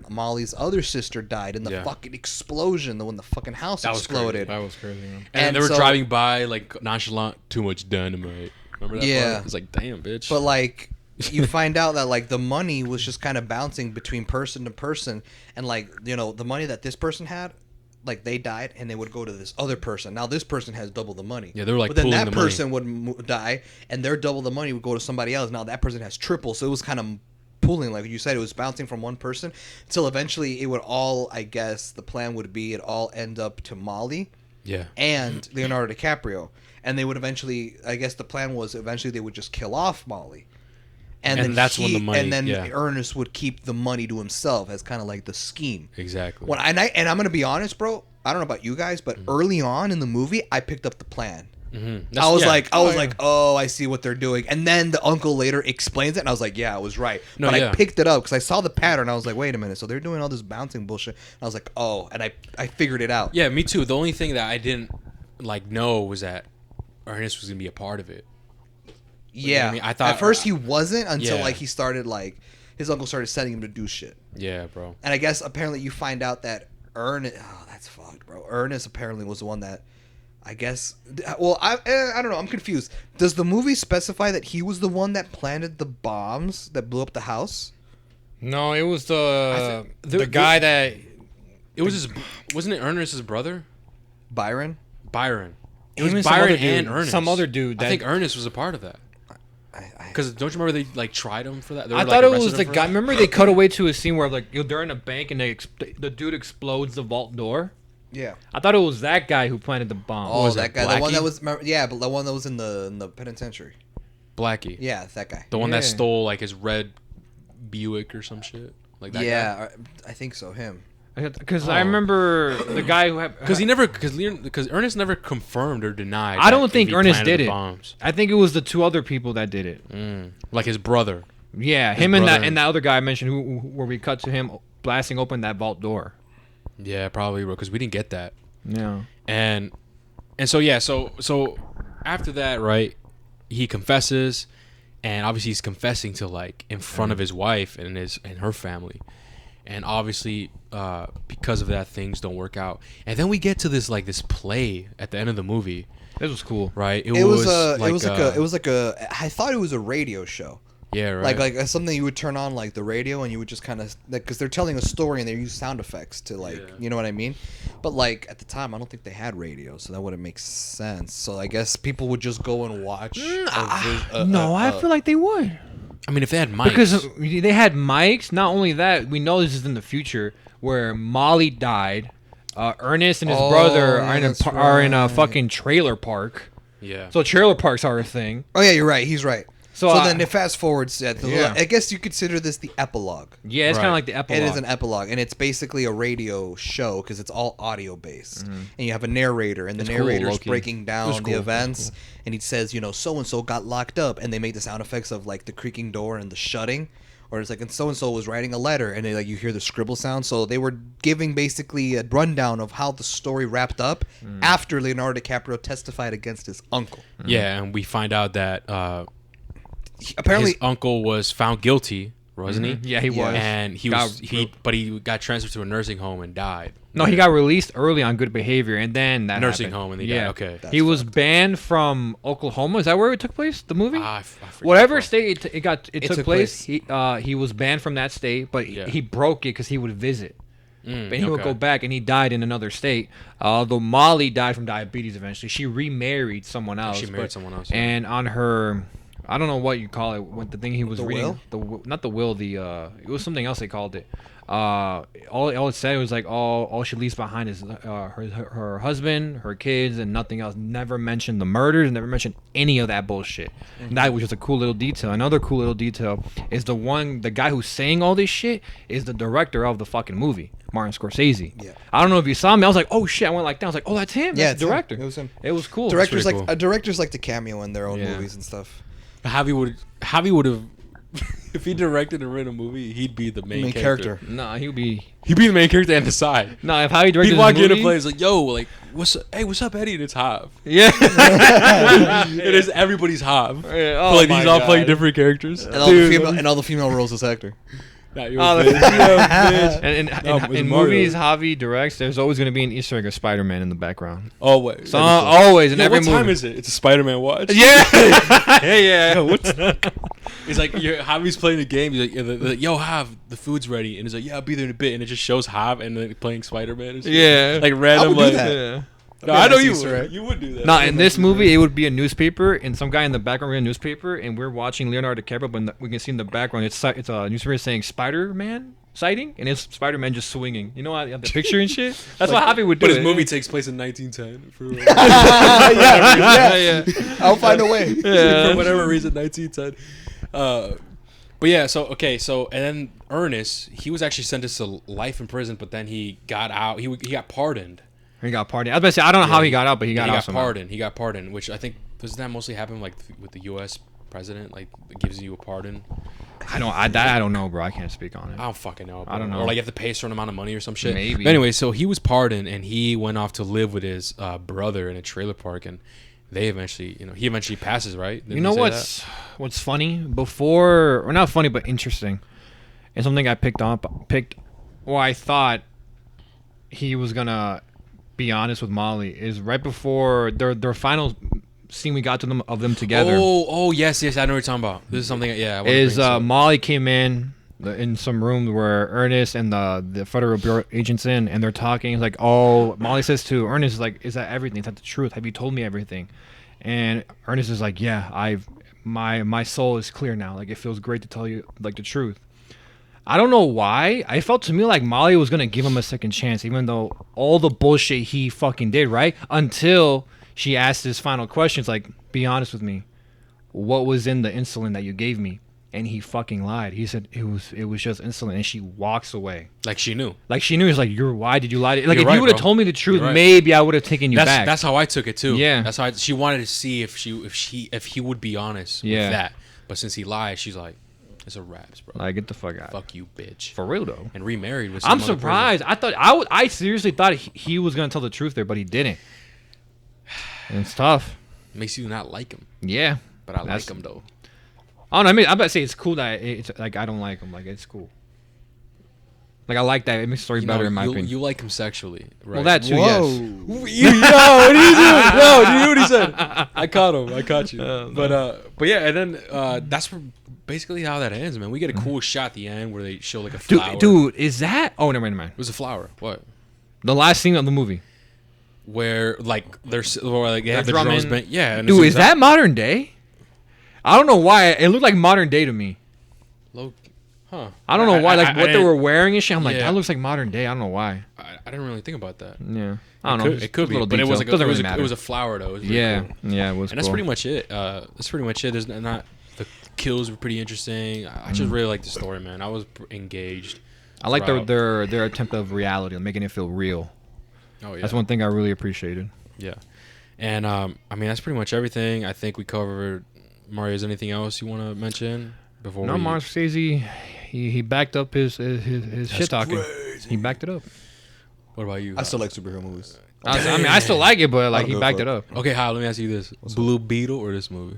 Molly's other sister died in the Yeah. fucking explosion. When the fucking house That was exploded. That was crazy, man. And they were so- driving by like nonchalant, too much dynamite. Remember that? Yeah. part? It's like, damn, bitch. But like you find out that like the money was just kind of bouncing between person to person, and like you know the money that this person had, like they died and they would go to this other person. Now this person has double the money. Yeah, they were, like, but then pooling that the money. person would die and their double the money would go to somebody else. Now that person has triple, so it was kind of pooling, like you said, it was bouncing from one person until eventually it would all. I guess the plan would be it all end up to Molly yeah. and Leonardo DiCaprio. And they would eventually, I guess the plan was eventually they would just kill off Molly. And then that's when the money- and then yeah. Ernest would keep the money to himself as kind of like the scheme. Exactly. When I'm going to be honest, bro, I don't know about you guys, but early on in the movie, I picked up the plan. I was like, oh, I see what they're doing. And then the uncle later explains it, and I was like, yeah, I was right. No, but yeah. I picked it up because I saw the pattern. I was like, wait a minute, so they're doing all this bouncing bullshit. And I was like, oh, and I figured it out. Yeah, me too. The only thing that I didn't like know was that Ernest was gonna be a part of it. Yeah, I mean, I thought at first he wasn't until Yeah. like he started like his uncle started sending him to do shit. Yeah, bro. And I guess apparently you find out that Ernest, oh that's fucked, bro. Ernest apparently was the one that, I guess, well I don't know, I'm confused. Does the movie specify that he was the one that planted the bombs that blew up the house? No, it was the there- guy that It was wasn't it Ernest's brother? Byron? Byron. It Him was and some Byron other dude- and Ernest. some other dude I that- think Ernest was a part of that. I Because don't you remember they like tried him for that? They I were, thought like, it was arrested the him for guy. that? Remember they cut away to a scene where like they're in a bank and the dude explodes the vault door. yeah. I thought it was that guy who planted the bomb. Oh, was that it, guy, the one Blackie? that was, yeah, but the one that was in the penitentiary. Blackie. Yeah, that guy. The one that Yeah. stole like his red Buick or some shit. Like that guy. Yeah, I think so. Him. Because Oh. I remember the guy who had. Because he never, because Ernest never confirmed or denied. I don't that think he Ernest planted did the it. Bombs. I think it was the 2 other people that did it. Like his brother. Yeah, His him and brother that other guy I mentioned where we cut to him blasting open that vault door. Yeah, probably, bro. Because we didn't get that. Yeah. And so yeah, so after that, right? He confesses, and obviously he's confessing to like in front of his wife and her family, and obviously because of that things don't work out. And then we get to this play at the end of the movie, This was cool. right? It was like a. I thought it was a radio show. yeah, right. Like something you would turn on like the radio and you would just kind of like because they're telling a story and they use sound effects to like you know what I mean, but like at the time I don't think they had radio, so that wouldn't make sense. So I guess people would just go and watch. No, I feel like they would. I mean, if they had mics, Because they had mics. Not only that, we know this is in the future where Molly died. Ernest and his brother yeah, that's are in a right. fucking trailer park. yeah, So trailer parks are a thing. Oh yeah, you're right. He's right. So then it fast forwards. I guess you consider this the epilogue. Yeah, it's kind of like the epilogue. It is an epilogue, and it's basically a radio show because it's all audio based, and you have a narrator, and the narrator's breaking down the events, and he says, so and so got locked up, and they make the sound effects of like the creaking door and the shutting, or it's like, and so was writing a letter, and they, like you hear the scribble sound. So they were giving basically a rundown of how the story wrapped up after Leonardo DiCaprio testified against his uncle. Yeah, and we find out that apparently his uncle was found guilty, wasn't he? Yeah, he was. And he got transferred to a nursing home and died. No, he got released early on good behavior, and then that nursing happened. home, and he died. Okay, he was banned from Oklahoma. Is that where it took place? The movie? I forget, Whatever bro. state it took place. He was banned from that state, but he broke it because he would visit. But he would go back, and he died in another state. Although Molly died from diabetes eventually, she remarried someone else. And on her, I don't know what you call it. What the thing he was reading, not the will. It was something else they called it. All it said was like all she leaves behind is her husband, her kids, and nothing else. Never mentioned the murders. Never mentioned any of that bullshit. And that was just a cool little detail. Another cool little detail is the guy who's saying all this shit is the director of the fucking movie, Martin Scorsese. Yeah. I don't know if you saw me. I was like, oh shit. I went like that. I was like, oh, that's him. That's the director. It was him. It was cool. Directors like to cameo in their own movies and stuff. Javi would have. If he directed and written a movie, he'd be the main character. Nah, he'd be the main character and the side. Nah, if Javi directed he'd walk movie, into place like, yo, like, what's up, Eddie? And it's Hav. Yeah. It is everybody's Hav. Yeah, oh like these all playing different characters. And all the female roles as actor. Nah, you're a bitch. And in movies Javi directs, there's always going to be an Easter egg of Spider-Man in the background. Always. So always in every movie. What time is it? It's a Spider-Man watch. Yeah. yeah. What's He's like, Javi's playing a game. He's like, yo, Hav, the food's ready. And he's like, yeah, I'll be there in a bit. And it just shows Hav and then playing Spider-Man. And shit. Yeah. Like random. I would do that. Yeah. No, I know you would. You would do that. No, in this movie, it would be a newspaper, and some guy in the background reading a newspaper, and we're watching Leonardo DiCaprio, but we can see in the background, it's a newspaper saying Spider-Man sighting, and it's Spider-Man just swinging. You know how the picture and shit? That's what Happy would do. But his movie takes place in 1910. Yeah. I'll find a way. For whatever reason, 1910. But yeah, and then Ernest, he was actually sentenced to life in prison, but then he got out. He got pardoned. He got pardoned. I was about to say, I don't know how he got out, but he got out. He got pardoned, which I think doesn't that mostly happen like with the U.S. president, like it gives you a pardon. I don't know, bro. I can't speak on it. I don't fucking know. Bro. I don't know. Or like you have to pay a certain amount of money or some shit. Maybe. But anyway, so he was pardoned and he went off to live with his brother in a trailer park, and he eventually passes, right? Didn't you know what's funny? Or not funny, but interesting, and something I I thought he was gonna be honest with Molly is right before their final scene we got to them of them together. Oh yes, I know what you're talking about. This is something. Molly came in some room where Ernest and the Federal Bureau agents and they're talking. It's like, oh, Molly says to Ernest, like, is that everything? Is that the truth? Have you told me everything? And Ernest is like, yeah, my soul is clear now. Like, it feels great to tell you like the truth. I don't know why. I felt to me like Molly was gonna give him a second chance, even though all the bullshit he fucking did, right? Until she asked his final questions, like, be honest with me. What was in the insulin that you gave me? And he fucking lied. He said it was just insulin, and she walks away. Like she knew. He's like, why did you lie? Like, if right, you would have told me the truth, maybe I would have taken you back. That's how I took it too. Yeah. That's how she wanted to see if he would be honest with that. But since he lied, she's like, it's a raps, bro. Like, get the fuck out. Fuck you, bitch. For real though. And remarried with. I'm surprised. I seriously thought he was gonna tell the truth there, but he didn't. And it's tough. Makes you not like him. Yeah. But I like him though. I don't know. I mean, I'm about to say it's cool that it's like I don't like him. Like, it's cool. Like, I like that. It makes the story better in my opinion. You like him sexually, right? Well, that too. Whoa. Yes. What are you doing? No, did you hear what he said? I caught him. I caught you. But yeah, and then that's basically how that ends, man. We get a cool shot at the end where they show like a flower. Dude, is that? Oh, never mind. It was a flower. What? The last scene of the movie. Where like they have the drums bent. Yeah. And dude, is that modern day? I don't know why. It looked like modern day to me. Huh. I don't know why. Like what they were wearing and shit. I'm like, that looks like modern day. I don't know why. I didn't really think about that. Yeah. I don't know. It could be, but it was a flower though. It was really cool. Yeah, it was. And that's pretty much it. There's not. The kills were pretty interesting. I just really liked the story, man. I was engaged. I like throughout. their attempt of reality, making it feel real. Oh yeah, That's one thing I really appreciated. Yeah, and I mean that's pretty much everything. I think we covered. Mario, is anything else you want to mention before? No, Martin Scorsese, he backed up his shit talking. crazy. He backed it up. What about you? I still like superhero movies. I mean, I still like it, but like I'll he go backed for it up. Okay, Hal, let me ask you this: Blue Beetle or this movie?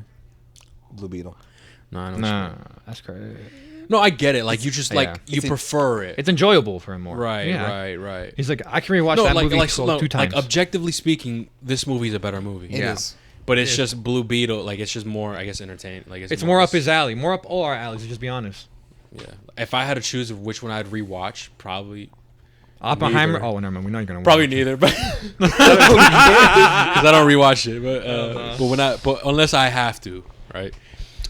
Blue Beetle. No, I know. Nah, that's crazy. No, I get it. Like you just like yeah. you prefer it. It's enjoyable for him more. Right, Yeah. right. He's like, I can rewatch that movie two times. Like objectively speaking, this movie's a better movie. It is. But it's just Blue Beetle. Like it's just more, I guess, entertaining. Like it's more up his alley, more up all our alleys. To just be honest. Yeah. If I had to choose which one I'd rewatch, probably Oppenheimer. Neither. Oh, never mind. We're not gonna. probably watch it. neither. But because I don't rewatch it. But unless I have to, right?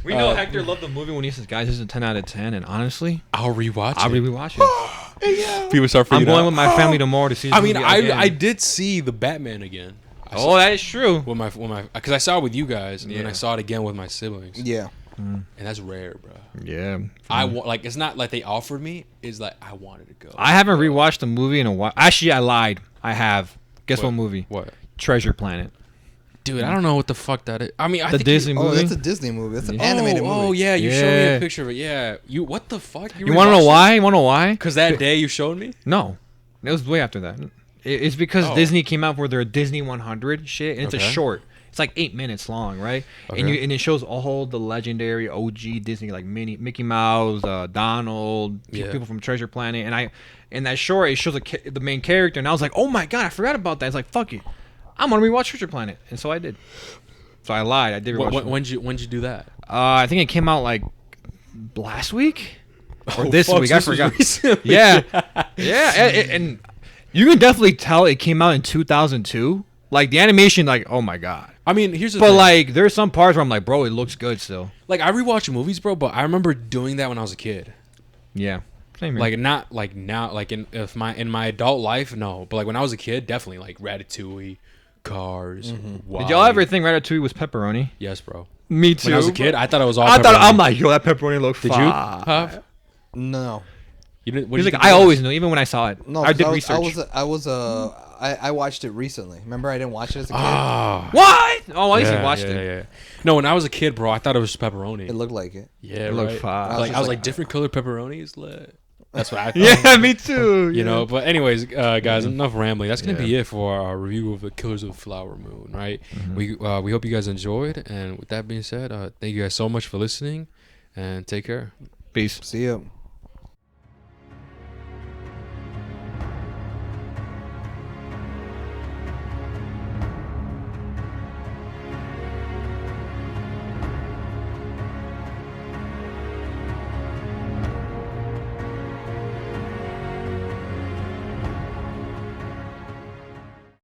We know Hector loved the movie when he says, "Guys, this is a 10 out of 10." And honestly, I'll rewatch I'll it. rewatch it. People start freaking I'm going out. with my family tomorrow to see. This I mean, movie again. I did see the Batman again. Oh, that is true. With my because I saw it with you guys and then Yeah. I saw it again with my siblings. Yeah. And that's rare, bro. Yeah. Like it's not like they offered me. It's like I wanted to go. I haven't rewatched the movie in a while. Actually, I lied. I have. Guess what movie? What? Treasure Planet. Dude, I don't know what the fuck that is. I mean, I The think Disney Oh, movie. that's a Disney movie. That's an Oh, animated movie. Oh yeah, you showed me Yeah. a picture of it. Yeah, what the fuck? You want to know why? You want to know why? Because that day you showed me. No, it was way after that. It's because Oh. Disney came out with their Disney 100 shit, and it's a Okay. short. It's like 8 minutes long, right? Okay. And it shows all the legendary OG Disney, like Mickey Mouse, Donald, Yeah. people from Treasure Planet, and in that short it shows the main character, and I was like, oh my god, I forgot about that. It's like, fuck it, I'm gonna rewatch Treasure Planet, and so I did. So I lied. I did rewatch. When'd you do that? I think it came out like last week or Oh, this fuck, week. so I this was forgot. recently. Yeah, and you can definitely tell it came out in 2002. Like the animation, like oh my god. I mean, here's the But thing. like, there's some parts where I'm like, bro, it looks good still. Like I rewatch movies, bro, but I remember doing that when I was a kid. Yeah, same here. Like not like now, like in my adult life, no. But like when I was a kid, definitely like Ratatouille, Cars. did y'all ever think Ratatouille was pepperoni? Yes, bro. Me too. When I was a kid, I thought it was all. I thought pepperoni. I'm like, yo, that pepperoni looks. Did you? Huff? No. You didn't. What He's did like, you I think it always was? knew, even when I saw it. No. I did 'cause research. I watched it recently. Remember, I didn't watch it as a kid. Ah. What? Oh, I Yeah, just watched yeah, it. yeah. No, when I was a kid, bro, I thought it was pepperoni. It looked like it. Yeah, It looked right. fire. I was Like just I was like- like different colored pepperonis. That's what I thought. Yeah, me too. You know, but anyways, guys, enough rambling. That's gonna Yeah. be it for our review of the Killers of the Flower Moon. Right? We hope you guys enjoyed, and with that being said, thank you guys so much for listening, and take care. Peace. See ya.